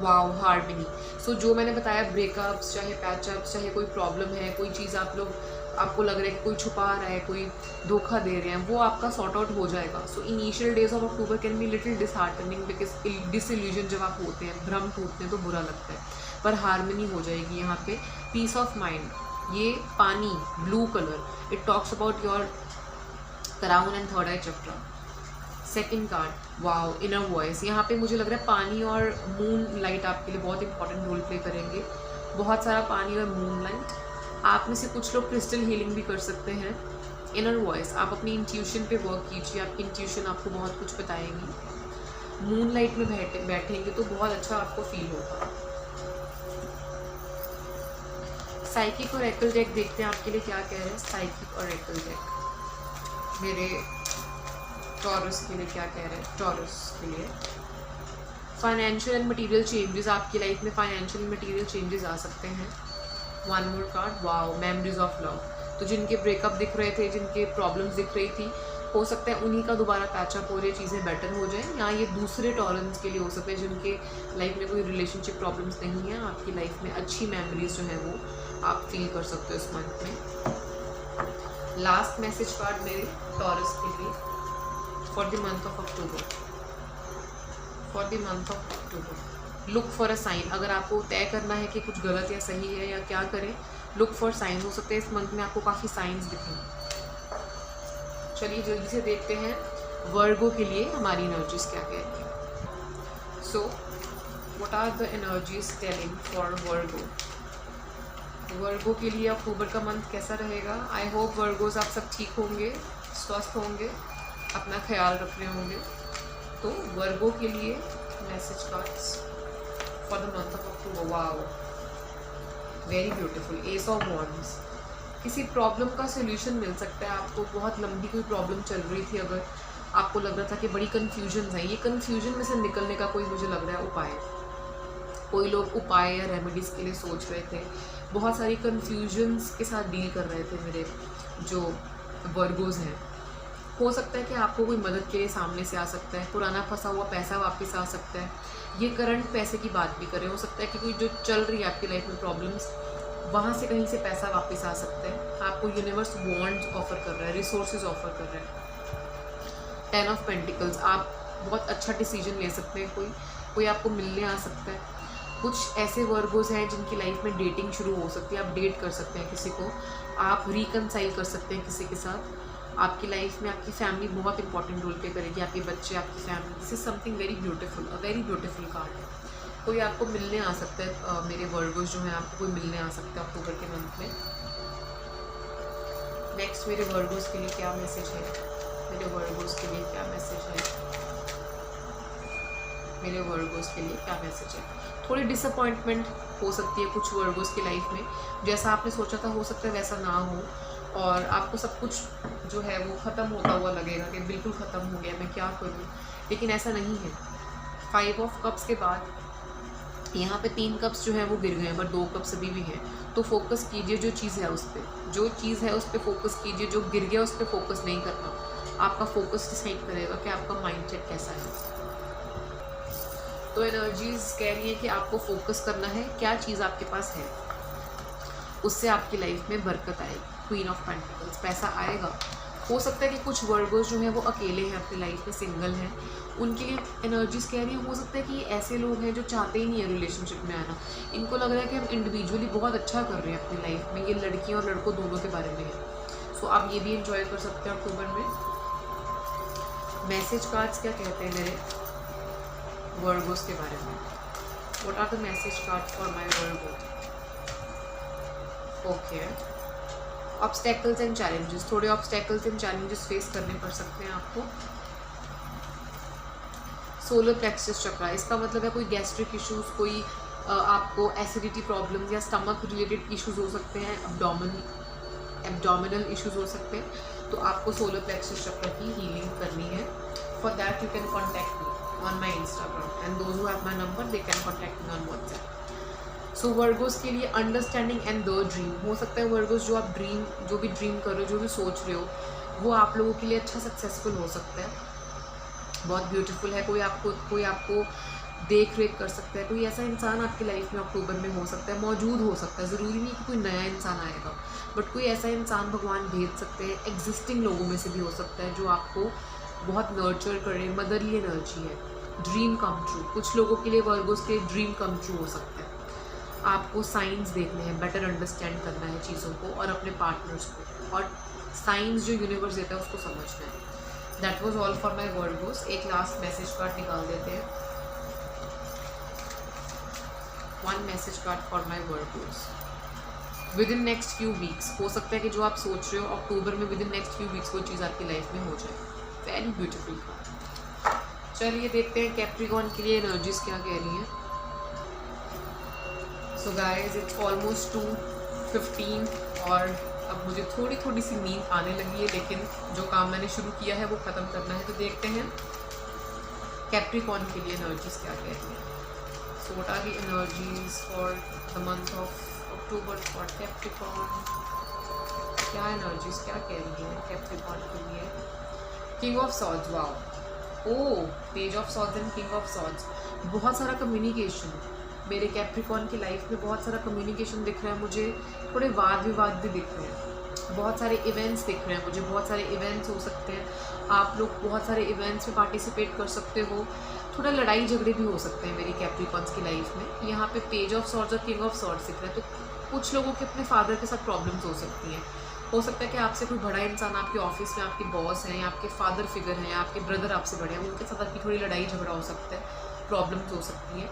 Wow, harmony. सो जो मैंने बताया, ब्रेकअप्स, चाहे पैचअप्स, चाहे कोई प्रॉब्लम है, कोई चीज़ आपको लग रहा है कि कोई छुपा रहा है, कोई धोखा दे रहे हैं, वो आपका सॉर्ट आउट हो जाएगा। So initial days of October can be little disheartening, because disillusion जब आप होते हैं, भ्रम टूटते हैं तो बुरा लगता है, पर हार्मनी हो जाएगी यहाँ पे। पीस ऑफ माइंड, ये पानी, blue colour, it talks about your crown and third eye chakra. Second card, wow, inner voice. यहाँ पे मुझे लग रहा है पानी और मून लाइट आपके लिए बहुत इंपॉर्टेंट रोल प्ले करेंगे। बहुत सारा पानी और मून लाइट। आप में से कुछ लोग क्रिस्टल हीलिंग भी कर सकते हैं। इनर वॉइस, आप अपनी इंट्यूशन पे वर्क कीजिए, आपकी इंट्यूशन आपको बहुत कुछ बताएगी। मून लाइट में बैठेंगे तो बहुत अच्छा आपको फील होगा। साइकिक और एकल डेक देखते हैं आपके लिए क्या कह रहे हैं। साइकिक और एकल डेक मेरे टॉरस के लिए क्या कह रहे हैं। टॉरस के लिए फाइनेंशियल एंड मटेरियल चेंजेस, आपकी लाइफ में फाइनेंशियल एंड मटेरियल चेंजेस आ सकते हैं। One more card, wow, memories of love. तो जिनके ब्रेकअप दिख रहे थे, जिनके प्रॉब्लम्स दिख रही थी, हो सकता है उन्हीं का दोबारा पैचअप हो रही, चीज़ें बेटर हो जाएं। या ये दूसरे टॉरन्स के लिए हो सकता है जिनके लाइफ में कोई रिलेशनशिप प्रॉब्लम्स नहीं है। आपकी लाइफ में अच्छी मेमोरीज जो है वो आप फील कर सकते हो इस मंथ में। लास्ट मैसेज कार्ड मेरे टॉरस के लिए for the month of October. For the month of October, look for a sign. अगर आपको तय करना है कि कुछ गलत या सही है या क्या करें, लुक फॉर साइन। हो सकता है इस मंथ में आपको काफ़ी साइंस दिखें। चलिए जल्दी से देखते हैं वर्गो के लिए हमारी एनर्जीज क्या कहती हैं। So what are the energies telling for Virgo. Virgo के लिए अक्टूबर का मंथ कैसा रहेगा। आई होप वर्गोज आप सब ठीक होंगे, स्वस्थ होंगे, अपना ख्याल रख रहे होंगे। तो वर्गो के लिए message cards for the month of October. Wow, very beautiful. S of wands. किसी प्रॉब्लम का सोल्यूशन मिल सकता है आपको। बहुत लंबी कोई प्रॉब्लम चल रही थी, अगर आपको लग रहा था कि बड़ी कन्फ्यूजन है, ये कन्फ्यूजन में से निकलने का कोई मुझे लग रहा है उपाय। कोई लोग उपाय या रेमेडीज़ के लिए सोच रहे थे, बहुत सारी कन्फ्यूजन्स के साथ डील कर रहे थे मेरे जो वर्गोज हैं। हो सकता है कि आपको कोई मदद के लिए सामने से आ सकता है, पुराना फंसा हुआ पैसा वापस आ सकता है। ये करंट पैसे की बात भी करें, हो सकता है कि कोई जो चल रही है आपकी लाइफ में प्रॉब्लम्स, वहाँ से कहीं से पैसा वापस आ सकता है। आपको यूनिवर्स बॉन्ड्स ऑफर कर रहा है, रिसोर्सेज ऑफर कर रहा है। 10 ऑफ पेंटिकल्स, आप बहुत अच्छा डिसीजन ले सकते हैं। कोई आपको मिलने आ सकता है। कुछ ऐसे वर्गोज हैं जिनकी लाइफ में डेटिंग शुरू हो सकती है। आप डेट कर सकते हैं किसी को, आप रिकनसाइल कर सकते हैं किसी के साथ। आपकी लाइफ में आपकी फैमिली बहुत इंपॉर्टेंट रोल प्ले करेगी, आपके बच्चे, आपकी family. This is something very beautiful, a very beautiful card है। कोई आपको मिलने आ सकता है, मेरे वर्गोज जो हैं आपको कोई मिलने आ सकता है अक्टूबर के मंथ में। नेक्स्ट मेरे वर्गोज के लिए क्या मैसेज है। मेरे वर्गोज के लिए क्या मैसेज है। मेरे वर्गोज के लिए क्या मैसेज है। थोड़ी डिसअपॉइंटमेंट हो सकती है कुछ वर्गोज की लाइफ में। जैसा आपने सोचा था हो सकता है वैसा ना हो, और आपको सब कुछ जो है वो ख़त्म होता हुआ लगेगा कि बिल्कुल ख़त्म हो गया, मैं क्या करूँ, लेकिन ऐसा नहीं है। 5 ऑफ कप्स के बाद यहाँ पे 3 कप्स जो है वो गिर गए हैं, बट 2 कप्स अभी भी हैं। तो फोकस कीजिए जो चीज़ है उस पर, जो चीज़ है उस पर फोकस कीजिए, जो गिर गया उस पर फोकस नहीं करना। आपका फोकस डिसाइड करेगा कि आपका माइंडसेट कैसा है। तो एनर्जीज कह रही है कि आपको फोकस करना है, क्या चीज़ आपके पास है उससे आपकी लाइफ में बरकत आएगी। क्वीन ऑफ पेंटिकल्स, पैसा आएगा। हो सकता है कि कुछ वर्गोस जो हैं वो अकेले हैं अपनी लाइफ में, सिंगल हैं, उनके लिए एनर्जीज कह रही है हो सकता है कि ये ऐसे लोग हैं जो चाहते ही नहीं है रिलेशनशिप में आना। इनको लग रहा है कि हम इंडिविजुअली बहुत अच्छा कर रहे हैं अपनी लाइफ में। ये लड़कियों और लड़कों दोनों के बारे में है। सो आप ये भी इंजॉय कर सकते हैं अक्टूबर में। मैसेज कार्ड्स क्या कहते हैं मेरे वर्गोस के बारे में? What are the message cards for my Virgo? Okay, obstacles and challenges, थोड़े ऑब्स्टेकल्स एंड चैलेंजेस फेस करने पड़ सकते हैं आपको। सोलर प्लेक्सस चक्रा, इसका मतलब है कोई गैस्ट्रिक इश्यूज, कोई आपको एसिडिटी प्रॉब्लम्स या स्टमक रिलेटेड इश्यूज हो सकते हैं, एब्डोमिनल इश्यूज हो सकते हैं। तो आपको सोलर प्लेक्सस चक्र की हीलिंग करनी है। For that you can contact me on my Instagram and those who have my number they can contact me on WhatsApp. So Virgo's के लिए अंडरस्टैंडिंग एंड द ड्रीम, हो सकता है वर्गोस जो आप जो भी ड्रीम कर रहे हो, जो भी सोच रहे हो, वो आप लोगों के लिए अच्छा सक्सेसफुल हो सकता है, बहुत ब्यूटीफुल है। कोई आपको देख रेख कर सकता है, कोई ऐसा इंसान आपकी लाइफ में अक्टूबर में हो सकता है, मौजूद हो सकता है। ज़रूरी नहीं कि कोई नया इंसान आएगा, बट कोई ऐसा इंसान भगवान भेज सकते हैं, एग्जिस्टिंग लोगों में से भी हो सकता है, जो आपको बहुत नर्चर करे। मदरली एनर्जी है, ड्रीम कम ट्रू। कुछ लोगों के लिए वर्गोस के ड्रीम कम ट्रू हो सकता है। आपको साइंस देखने हैं, बेटर अंडरस्टैंड करना है चीज़ों को और अपने पार्टनर्स को, और साइंस जो यूनिवर्स देता है उसको समझना है। That was all for my Virgo's. एक लास्ट मैसेज कार्ड निकाल देते हैं। One message card for my Virgo's. With in next few weeks, हो सकता है कि जो आप सोच रहे हो अक्टूबर में with in next few weeks वो चीज़ आपकी लाइफ में हो जाए। Very beautiful card. चलिए देखते हैं कैप्रिकॉर्न के लिए एनर्जीज क्या कह रही हैं। सो गाइज इट्स ऑलमोस्ट 2:15 और अब मुझे थोड़ी सी नींद आने लगी है, लेकिन जो काम मैंने शुरू किया है वो ख़त्म करना है। तो देखते हैं कैप्रिकॉर्न के लिए एनर्जीज क्या कह रही हैं। So what are the energies for the month of October for Capricorn? क्या एनर्जीज क्या कह रही हैं कैप्रिकॉर्न के लिए? King of swords, wow, oh page of swords and king of swords. बहुत सारा कम्युनिकेशन मेरे कैप्रिकॉर्न की लाइफ में, बहुत सारा कम्युनिकेशन दिख रहा है मुझे। थोड़े वाद विवाद भी दिख रहे हैं, बहुत सारे इवेंट्स दिख रहे हैं मुझे, बहुत सारे इवेंट्स हो सकते हैं। आप लोग बहुत सारे इवेंट्स में पार्टिसिपेट कर सकते हो। थोड़ा लड़ाई झगड़े भी हो सकते हैं मेरी कैप्रिकॉर्न्स की लाइफ में। यहाँ पे पेज ऑफ सॉर्ड्स और किंग ऑफ सॉर्ड्स दिख रहा है, तो कुछ लोगों के अपने फादर के साथ प्रॉब्लम्स हो सकती हैं। हो सकता है कि आपसे कोई बड़ा इंसान आपके ऑफिस में आपके बॉस हैं, या आपके फादर फिगर हैं, या आपके ब्रदर आपसे बड़े हैं, उनके साथ आपकी थोड़ी लड़ाई झगड़ा हो सकता है, प्रॉब्लम्स हो सकती हैं।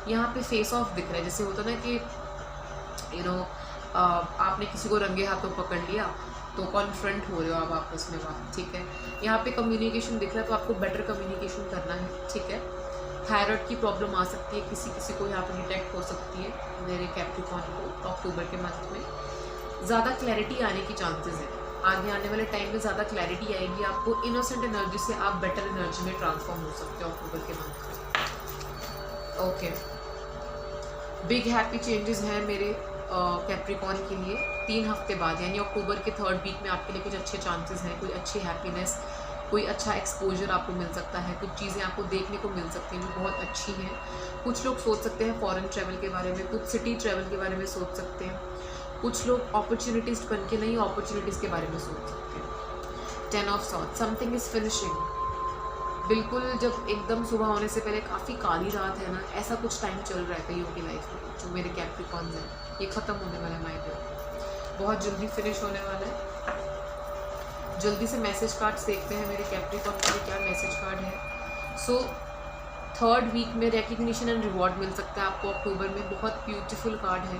यहाँ पे फेस ऑफ दिख रहा है, जैसे होता है ना कि आपने किसी को रंगे हाथों पकड़ लिया तो कॉन्फ्रंट हो रहे हो आप आपस में बात, ठीक है। यहाँ पे कम्युनिकेशन दिख रहा है, तो आपको बेटर कम्युनिकेशन करना है, ठीक है। थायराइड की प्रॉब्लम आ सकती है, किसी को यहाँ पे डिटेक्ट हो सकती है मेरे कैप्रिकॉर्न को अक्टूबर के मंथ में। ज़्यादा क्लैरिटी आने की चांसेस है, आगे आने वाले टाइम में ज़्यादा क्लैरिटी आएगी आपको। इनोसेंट एनर्जी से आप बेटर एनर्जी में ट्रांसफॉर्म हो सकते हो अक्टूबर के मंथ में। ओके, बिग हैप्पी चेंजेस हैं मेरे कैप्रिकॉर्न के लिए 3 हफ्ते बाद, यानी अक्टूबर के 3rd वीक में आपके लिए कुछ अच्छे चांसेस हैं, कोई अच्छी हैप्पीनेस, कोई अच्छा एक्सपोजर आपको मिल सकता है, कुछ चीज़ें आपको देखने को मिल सकती हैं जो बहुत अच्छी हैं। कुछ लोग सोच सकते हैं फॉरेन ट्रैवल के बारे में, कुछ सिटी ट्रैवल के बारे में सोच सकते हैं, कुछ लोग अपॉर्चुनिटीज बन के नई अपॉर्चुनिटीज़ के बारे में सोच सकते हैं। 10 of swords, something is finishing. बिल्कुल जब एकदम सुबह होने से पहले काफ़ी काली रात है ना, ऐसा कुछ टाइम चल रहा है कईयों की लाइफ में। जो मेरे कैप्रिकॉर्न्स हैं, ये ख़त्म होने वाला है माय डियर, बहुत जल्दी फिनिश होने वाला है। जल्दी से मैसेज कार्ड्स देखते हैं मेरे कैप्रिकॉर्न के लिए क्या मैसेज कार्ड है। सो 3rd वीक में रिकग्निशन एंड रिवॉर्ड मिल सकता है आपको अक्टूबर में, बहुत ब्यूटीफुल कार्ड है।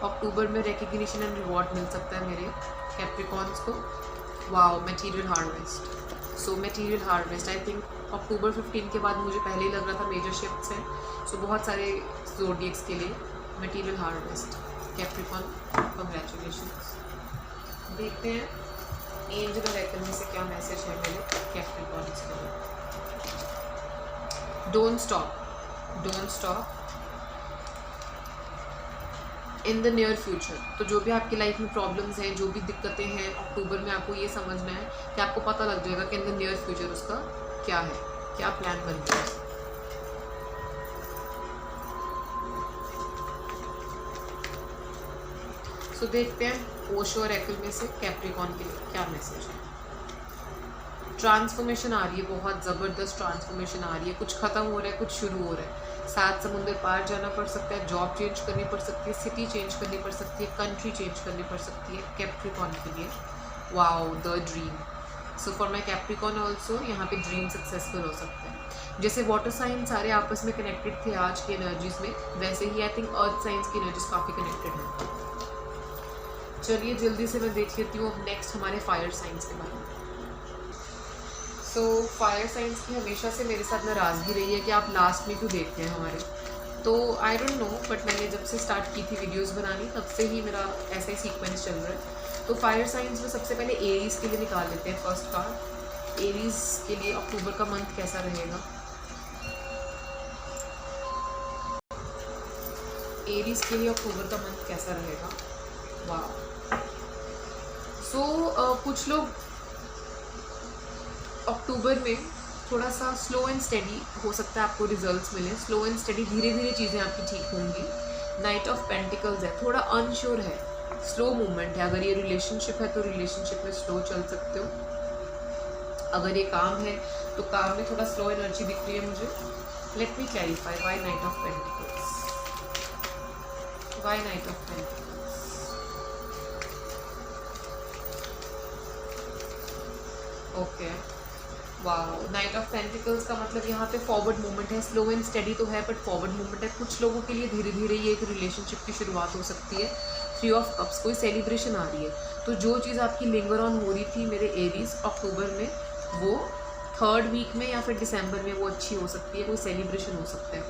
अक्टूबर में रिकग्निशन एंड रिवॉर्ड मिल सकता है मेरे कैप्रिकॉर्न्स को। Wow, material harvest. So material harvest, I think October 15 के बाद मुझे पहले ही लग रहा था मेजर शिफ्ट्स हैं। सो बहुत सारे ज़ोडिएक्स के लिए मटेरियल हार्वेस्ट कैप्रिकॉर्न, कंग्रेचुलेशंस। देखते हैं एंजल ऑरेकल में से क्या मैसेज है मेरे कैप्रिकॉर्न्स के लिए? Don't stop in the near future. तो जो भी आपकी लाइफ में प्रॉब्लम्स हैं, जो भी दिक्कतें हैं, अक्टूबर में आपको ये समझना है कि आपको पता लग जाएगा कि इन द नियर फ्यूचर उसका क्या है, क्या प्लान बन गया है। सो देखते हैं ओशो ऑरेकल में से कैप्रिकॉर्न के लिए क्या मैसेज है। ट्रांसफॉर्मेशन आ रही है, बहुत ज़बरदस्त ट्रांसफॉर्मेशन आ रही है। कुछ ख़त्म हो रहा है, कुछ शुरू हो रहा है। 7 समुंदर पार जाना पड़ सकता है, जॉब चेंज करनी पड़ सकती है, सिटी चेंज करनी पड़ सकती है, कंट्री चेंज करनी पड़ सकती है कैप्रिकॉर्न के लिए। Wow, the dream. So for my Capricorn also यहाँ पे ड्रीम सक्सेसफुल हो सकता है। जैसे वाटर साइन सारे आपस में कनेक्टेड थे आज की एनर्जीज में, वैसे ही आई थिंक अर्थ साइंस की एनर्जीज काफ़ी कनेक्टेड है। चलिए जल्दी से मैं देख लेती हूँ अब नेक्स्ट हमारे फायर साइंस के बारे में। सो फायर साइंस की हमेशा से मेरे साथ नाराज़गी रही है कि आप लास्ट में क्यों देखते हैं हमारे। तो आई डोंट नो, बट मैंने जब से स्टार्ट की थी वीडियोस बनानी तब से ही मेरा ऐसा ही सीक्वेंस चल रहा है। तो फायर साइंस में सबसे पहले एरीज के लिए निकाल लेते हैं फर्स्ट कार्ड। एरीज के लिए अक्टूबर का मंथ कैसा रहेगा? एरीज के लिए अक्टूबर का मंथ कैसा रहेगा? वाह। सो कुछ लोग अक्टूबर में थोड़ा सा स्लो एंड स्टेडी हो सकता है, आपको रिजल्ट्स मिले। स्लो एंड स्टेडी, धीरे धीरे चीज़ें आपकी ठीक होंगी। नाइट ऑफ पेंटिकल्स है, थोड़ा अनश्योर है, स्लो मूवमेंट है। अगर ये रिलेशनशिप है तो रिलेशनशिप में स्लो चल सकते हो। अगर ये काम है तो काम में थोड़ा स्लो एनर्जी दिख रही है मुझे। Let me clarify why night of pentacles, why night of pentacles. Okay, wow, night of pentacles का मतलब यहाँ पे फॉरवर्ड मूवमेंट है। स्लो एंड स्टेडी तो है बट फॉरवर्ड मूवमेंट है। कुछ लोगों के लिए धीरे धीरे ये एक रिलेशनशिप की शुरुआत हो सकती है। 3 ऑफ कप्स, कोई सेलिब्रेशन आ रही है। तो जो चीज़ आपकी लिंगर ऑन हो रही थी मेरे एरीज अक्टूबर में, वो 3rd वीक में या फिर दिसंबर में वो अच्छी हो सकती है। कोई सेलिब्रेशन हो सकता है,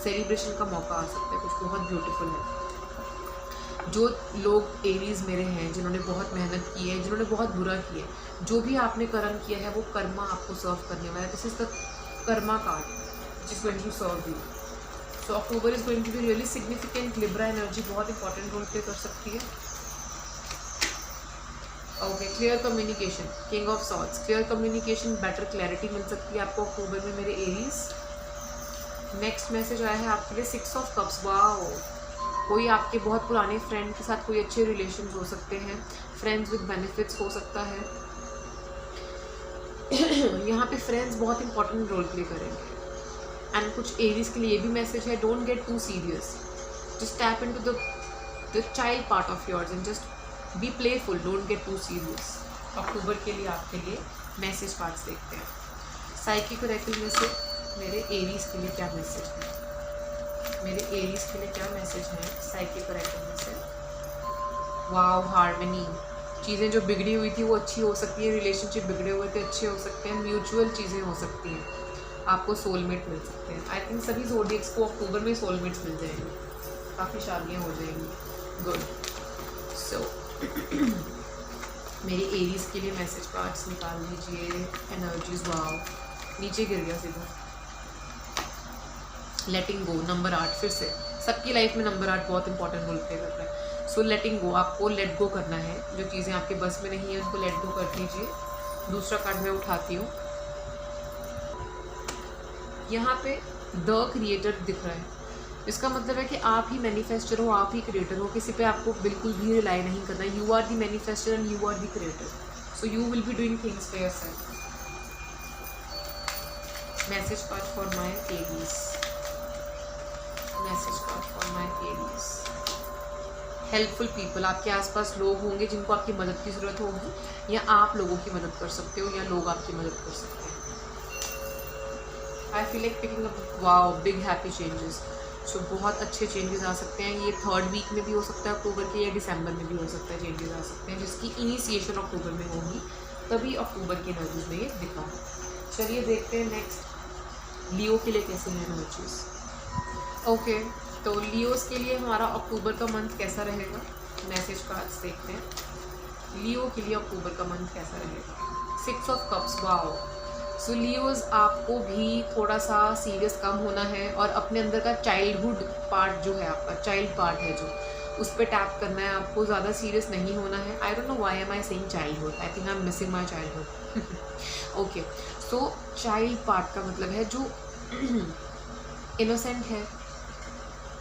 सेलिब्रेशन का मौका आ सकता है, कुछ बहुत ब्यूटीफुल है। जो लोग एरीज मेरे हैं, जिन्होंने बहुत मेहनत की है, जिन्होंने बहुत बुरा किया है, जो भी आपने कर्म किया है वो कर्मा आपको सर्व करने वाला है। This is the karma card which is going to serve you. So October is going to be really significant. Libra energy बहुत इंपॉर्टेंट रोल प्ले कर सकती है। Okay, clear communication, king of swords, clear communication, better clarity मिल सकती है आपको अक्टूबर में मेरे एरीज। नेक्स्ट मैसेज आया है आपके लिए 6 ऑफ कप्स। वाओ, कोई आपके बहुत पुराने फ्रेंड के साथ कोई अच्छे रिलेशन हो सकते हैं। फ्रेंड्स विद बेनिफिट्स हो सकता है। यहाँ पे फ्रेंड्स बहुत इंपॉर्टेंट रोल प्ले करेंगे। एंड कुछ एरीज के लिए ये भी मैसेज है, don't get too serious, just tap into the child part of yours and just be playful, don't get too serious. October के लिए आपके लिए मैसेज कार्ड्स देखते हैं। साइकिक ऑरेकल में से मेरे एरीज के लिए क्या मैसेज है? मेरे एरीज के लिए क्या मैसेज है साइकिक ऑरेकल में से? वाओ, हार्मनी, चीज़ें जो बिगड़ी हुई थी वो अच्छी हो सकती है। रिलेशनशिप बिगड़े हुए थे अच्छे हो सकते हैं। म्यूचुअल चीज़ें हो सकती हैं, आपको सोलमेट मिल सकते हैं। आई थिंक सभी ज़ोडिएक्स को अक्टूबर में सोलमेट्स मिल जाएंगे, काफ़ी शादियाँ हो जाएंगी। गुड। सो मेरी एरीज के लिए मैसेज कार्ड्स निकाल लीजिए। एनर्जीज, वाओ, नीचे गिर गया सीधा। लेटिंग गो, नंबर 8, फिर से सबकी लाइफ में नंबर 8 बहुत इंपॉर्टेंट रोल प्ले करता है। सो लेटिंग गो, आपको लेट गो करना है। जो चीज़ें आपके बस में नहीं है उनको लेट गो कर दीजिए। दूसरा कार्ड मैं उठाती हूँ। यहाँ पे द क्रिएटर दिख रहा है, इसका मतलब है कि आप ही मैनिफेस्टर हो, आप ही क्रिएटर हो। किसी पे आपको बिल्कुल भी रिलाई नहीं करना। You are the manifester and you are the creator, so you will be doing things for yourself. Message card for my Aries, message card for my Aries. Helpful people, आपके आसपास लोग होंगे जिनको आपकी मदद की ज़रूरत होगी, या आप लोगों की मदद कर सकते हो या लोग आपकी मदद कर सकते हैं। I feel like picking up, wow, big happy changes. So बहुत अच्छे चेंजेस आ सकते हैं। ये 3rd वीक में भी हो सकता है अक्टूबर के, या दिसंबर में भी हो सकता है। चेंजेस आ सकते हैं जिसकी इनिशिएशन अक्टूबर में होगी, तभी अक्टूबर के एनर्जीज में ये दिखा है। चलिए देखते हैं नेक्स्ट लियो के लिए कैसे है एनर्जीज। ओके, तो लियोस के लिए हमारा अक्टूबर का मंथ कैसा रहेगा? मैसेज कार्ड्स देखते हैं। लियो के लिए अक्टूबर का मंथ कैसा रहेगा? 6 of cups, wow. So Leos, आपको भी थोड़ा सा सीरियस कम होना है और अपने अंदर का चाइल्डहुड पार्ट जो है, आपका चाइल्ड पार्ट है जो, उस पर टैप करना है आपको, ज़्यादा सीरियस नहीं होना है। I don't know why am I saying childhood, I think I am missing my childhood. Okay, so child part का मतलब है जो इनोसेंट है,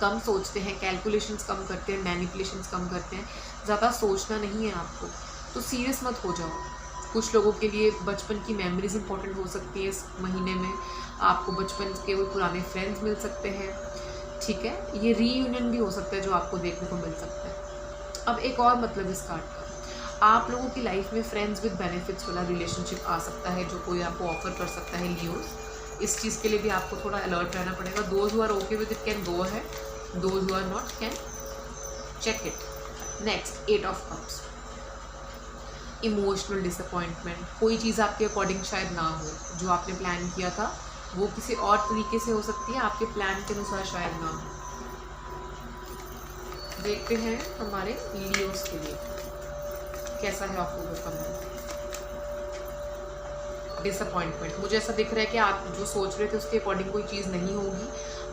कम सोचते हैं, कैलकुलेशंस कम करते हैं, मैनिपुलेशंस कम करते हैं, ज़्यादा सोचना नहीं है आपको, तो सीरियस मत हो जाओ। कुछ लोगों के लिए बचपन की मेमोरीज इंपॉर्टेंट हो सकती है इस महीने में, आपको बचपन के वो पुराने फ्रेंड्स मिल सकते हैं, ठीक है। ये रीयूनियन भी हो सकता है जो आपको देखने को मिल सकता है। अब एक और मतलब इस कार्ड का, आप लोगों की लाइफ में फ्रेंड्स विद बेनिफिट्स वाला रिलेशनशिप आ सकता है जो कोई आपको ऑफर कर सकता है लियोस। इस चीज़ के लिए भी आपको थोड़ा अलर्ट रहना पड़ेगा। Those who are okay with it can go है, those who are not can check it. Next, 8 of cups, emotional disappointment. कोई चीज़ आपके अकॉर्डिंग शायद ना हो, जो आपने प्लान किया था वो किसी और तरीके से हो सकती है, आपके प्लान के अनुसार शायद ना हो। देखते हैं हमारे लियोस के लिए कैसा है अक्टूबर का मंथ। डिसअपॉइंटमेंट, मुझे ऐसा दिख रहा है कि आप जो सोच रहे थे उसके अकॉर्डिंग कोई चीज़ नहीं होगी,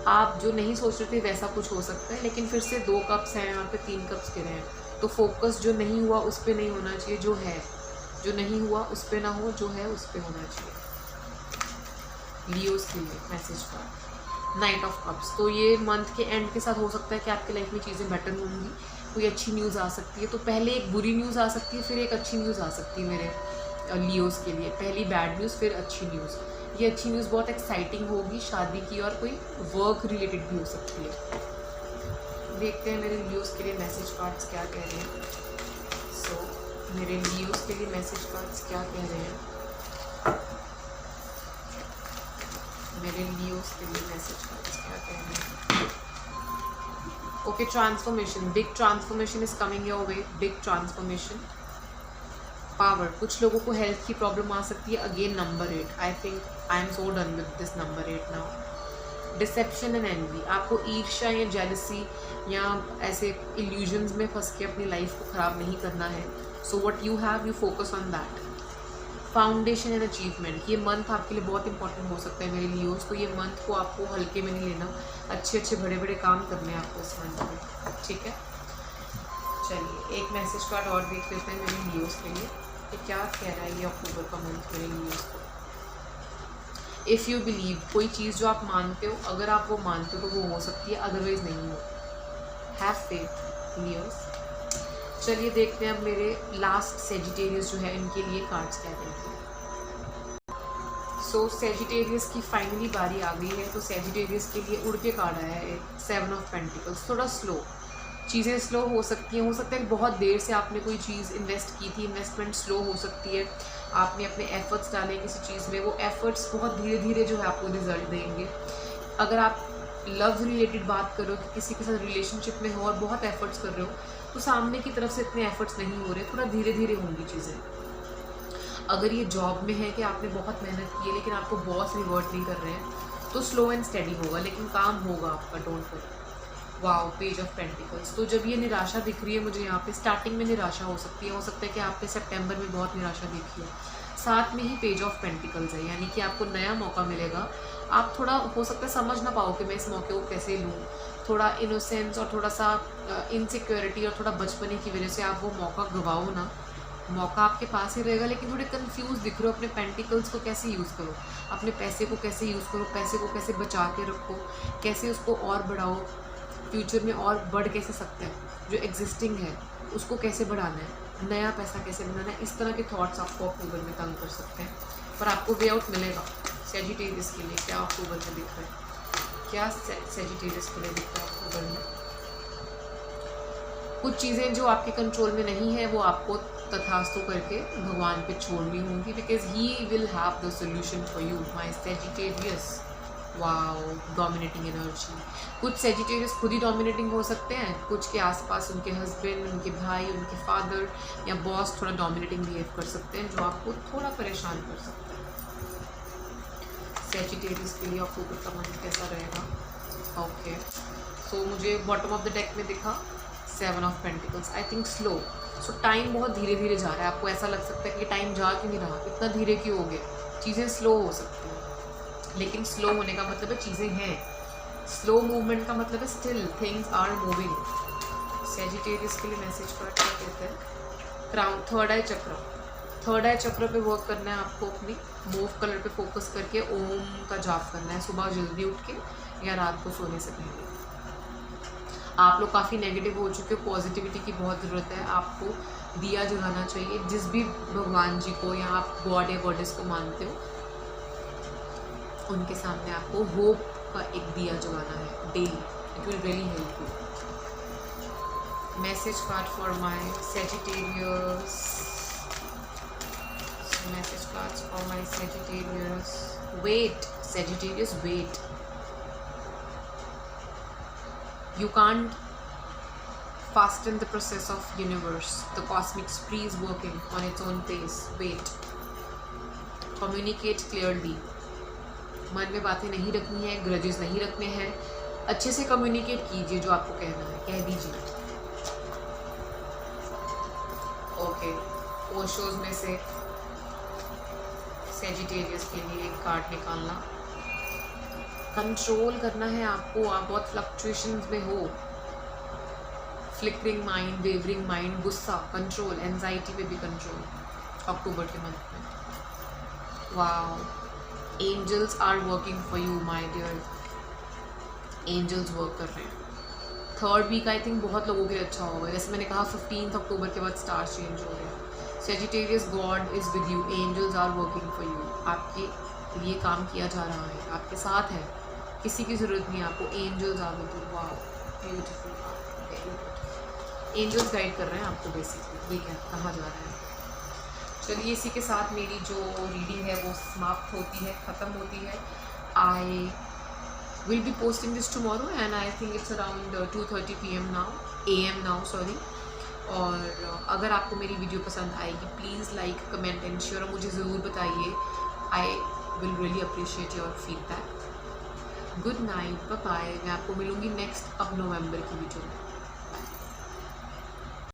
आप जो नहीं सोच रहे थे वैसा कुछ हो सकता है। लेकिन फिर से 2 कप्स हैं यहाँ पे, 3 कप्स गिरे हैं, तो फोकस जो नहीं हुआ उस पर नहीं होना चाहिए, जो है, जो नहीं हुआ उस पर ना हो, जो है उस पर होना चाहिए। लियोस के लिए मैसेज का नाइट ऑफ कप्स, तो ये मंथ के एंड के साथ हो सकता है कि आपकी लाइफ में चीज़ें बेटर होंगी, कोई अच्छी न्यूज़ आ सकती है। तो पहले एक बुरी न्यूज़ आ सकती है, फिर एक अच्छी न्यूज़ आ सकती है मेरे लियोस के लिए। पहली बैड न्यूज़, फिर अच्छी न्यूज़। ये अच्छी न्यूज़ बहुत एक्साइटिंग होगी, शादी की और कोई वर्क रिलेटेड भी हो सकती है। देखते हैं मेरे लियोस के लिए मैसेज कार्ड्स क्या कह रहे हैं। सो मेरे लियोस के लिए मैसेज कार्ड्स क्या कह रहे हैं, मेरे लियोस के लिए मैसेज कार्ड्स क्या कह रहे हैं। Okay, transformation, big transformation is coming your way, big transformation. Power, कुछ लोगों को हेल्थ की प्रॉब्लम आ सकती है। Again number 8, I think I am so done with this number 8 now. Deception and envy, आपको ईर्ष्या या जेलसी या ऐसे इल्यूजन्स में फंस के अपनी लाइफ को ख़राब नहीं करना है। So what you have, you focus on that. Foundation and achievement, ये मंथ आपके लिए बहुत इंपॉर्टेंट हो सकता है मेरे लियोस, तो ये मंथ को आपको हल्के में नहीं लेना, अच्छे अच्छे बड़े बड़े काम करने हैं आपको इस मंथ में, ठीक है। चलिए एक मैसेज कार्ड और देख लेते हैं मेरे लियोस के लिए कि क्या कह रहा है ये अक्टूबर का मंथ मेरे लियोस को। इफ़ यू बिलीव, कोई चीज़ जो आप मानते हो, अगर आप वो मानते हो तो वो हो सकती है, अदरवाइज नहीं हो। Have faith Leos. चलिए देखते हैं अब मेरे लास्ट सेजिटेरियस जो है इनके लिए कार्ड्स क्या कहते हैं। सो सेजिटेरियस की फाइनली बारी आ गई है, तो सेजिटेरियस के लिए उड़ के कार्ड आया है 7 ऑफ पेंटिकल्स। थोड़ा स्लो, चीज़ें स्लो हो सकती हैं, हो सकता है बहुत देर से आपने कोई चीज़ इन्वेस्ट की थी, इन्वेस्टमेंट स्लो हो सकती है, आपने अपने एफर्ट्स डाले किसी चीज़ में, वो एफर्ट्स बहुत धीरे धीरे जो है आपको रिजल्ट देंगे। अगर आप लव रिलेटेड बात कर रहे हो कि किसी के साथ रिलेशनशिप में हो और बहुत एफर्ट्स कर रहे हो, तो सामने की तरफ से इतने एफर्ट्स नहीं हो रहे, थोड़ा धीरे धीरे होंगी चीज़ें। अगर ये जॉब में है कि आपने बहुत मेहनत की है लेकिन आपको बॉस रिवॉर्ड नहीं कर रहे हैं, तो स्लो एंड स्टेडी होगा, लेकिन काम होगा आपका, don't worry. Wow, page of pentacles, तो जब ये निराशा दिख रही है मुझे यहाँ पे, स्टार्टिंग में निराशा हो सकती है, हो सकता है कि आपने सितंबर में बहुत निराशा देखी है, साथ में ही पेज ऑफ पेंटिकल्स है, यानी कि आपको नया मौका मिलेगा। आप थोड़ा हो सकता है समझ ना पाओ कि मैं इस मौके को कैसे लूँ, थोड़ा इनोसेंस और थोड़ा सा इनसिक्योरिटी और थोड़ा बचपने की वजह से आप वो मौका गवाओ ना। मौका आपके पास ही रहेगा, लेकिन थोड़े कंफ्यूज दिख रहे हो, अपने पेंटिकल्स को कैसे यूज़ करो, अपने पैसे को कैसे यूज़ करो, पैसे को कैसे बचा के रखो, कैसे उसको और बढ़ाओ, फ्यूचर में और बढ़ कैसे सकते हैं, जो एग्जिस्टिंग है उसको कैसे बढ़ाना है, नया पैसा कैसे बनाना है, इस तरह के थॉट्स आपको अक्टूबर में तंग कर सकते हैं, पर आपको वे आउट मिलेगा। सेजिटेरियस के लिए क्या अक्टूबर में दिख रहा है, क्या सेजिटेरियस के लिए दिख रहा है अक्टूबर में। कुछ चीज़ें जो आपके कंट्रोल में नहीं है वो आपको तथास्तु करके भगवान पे छोड़नी होंगी, because he will have the solution for you my Sagittarius. Wow, dominating energy, कुछ सेजिटेरियस खुद ही डोमिनेटिंग हो सकते हैं, कुछ के आसपास उनके हस्बैंड, उनके भाई, उनके फादर या बॉस थोड़ा डोमिनेटिंग बिहेव कर सकते हैं, जो आपको थोड़ा परेशान कर सकता है। सेजिटेरियस के लिए अक्टूबर का मंथ कैसा रहेगा। ओके, सो मुझे बॉटम ऑफ द डेक में दिखा 7 of pentacles. I think slow so time बहुत धीरे धीरे जा रहा है। आपको ऐसा लग सकता है कि टाइम जा क्यों नहीं रहा, इतना धीरे क्यों हो गया। चीज़ें स्लो हो सकती हैं, लेकिन स्लो होने का मतलब है चीज़ें हैं। स्लो मूवमेंट का मतलब है still things are moving. Sagittarius के लिए मैसेज कार्ड क्या कहते हैं? क्राउन, थर्ड आई चक्र। थर्ड आई चक्र पे वर्क करना है आपको, अपनी मूव कलर पे फोकस करके ओम का जाप करना है सुबह जल्दी उठ के या रात को सोने से पहले। आप लोग काफ़ी नेगेटिव हो चुके हो, पॉजिटिविटी की बहुत ज़रूरत है। आपको दिया जलाना चाहिए, जिस भी भगवान जी को या आप गॉड या गॉडेस को मानते हो उनके सामने आपको होप का एक दिया जलाना है daily. It will really help you. Message card for my Sagittarius. Message cards for my Sagittarius. Wait, Sagittarius, wait. You can't fasten the process of universe. The cosmic spree is working on its own pace. Wait. Communicate clearly. मन में बातें नहीं रखनी है, ग्रजेस नहीं रखने हैं। अच्छे से कम्युनिकेट कीजिए, जो आपको कहना है कह दीजिए। ओके, ओशोज में से सेजिटेरियस के लिए एक कार्ड निकालना। कंट्रोल करना है आपको, आप बहुत फ्लक्चुएशंस में हो। फ्लिकरिंग माइंड, वेवरिंग माइंड, गुस्सा, कंट्रोल, एंजाइटी पे भी कंट्रोल अक्टूबर के मंथ में। Wow, angels are working for you my dear. Angels work कर रहे हैं। थर्ड वीक आई थिंक बहुत लोगों के लिए अच्छा होगा। जैसे मैंने कहा 15 अक्टूबर के बाद स्टार चेंज हो रहे हैं। Sagittarius, God is with you, angels are working for you. आपके लिए काम किया जा रहा है, आपके साथ है, किसी की ज़रूरत नहीं है आपको। Angels are with you. Wow, beautiful, very good. Angels guide कर रहे हैं आपको बेसिकली, ये क्या कहा जा रहा है। चलिए, इसी के साथ मेरी जो रीडिंग है वो समाप्त होती है, ख़त्म होती है। आई will be posting this tomorrow and I think it's around 2:30 PM now, AM now, sorry। और अगर आपको मेरी वीडियो पसंद आएगी please like, comment and share, और मुझे ज़रूर बताइए। I will really appreciate your feedback. Good night, bye bye. मैं आपको मिलूँगी नेक्स्ट अब नवंबर की वीडियो में।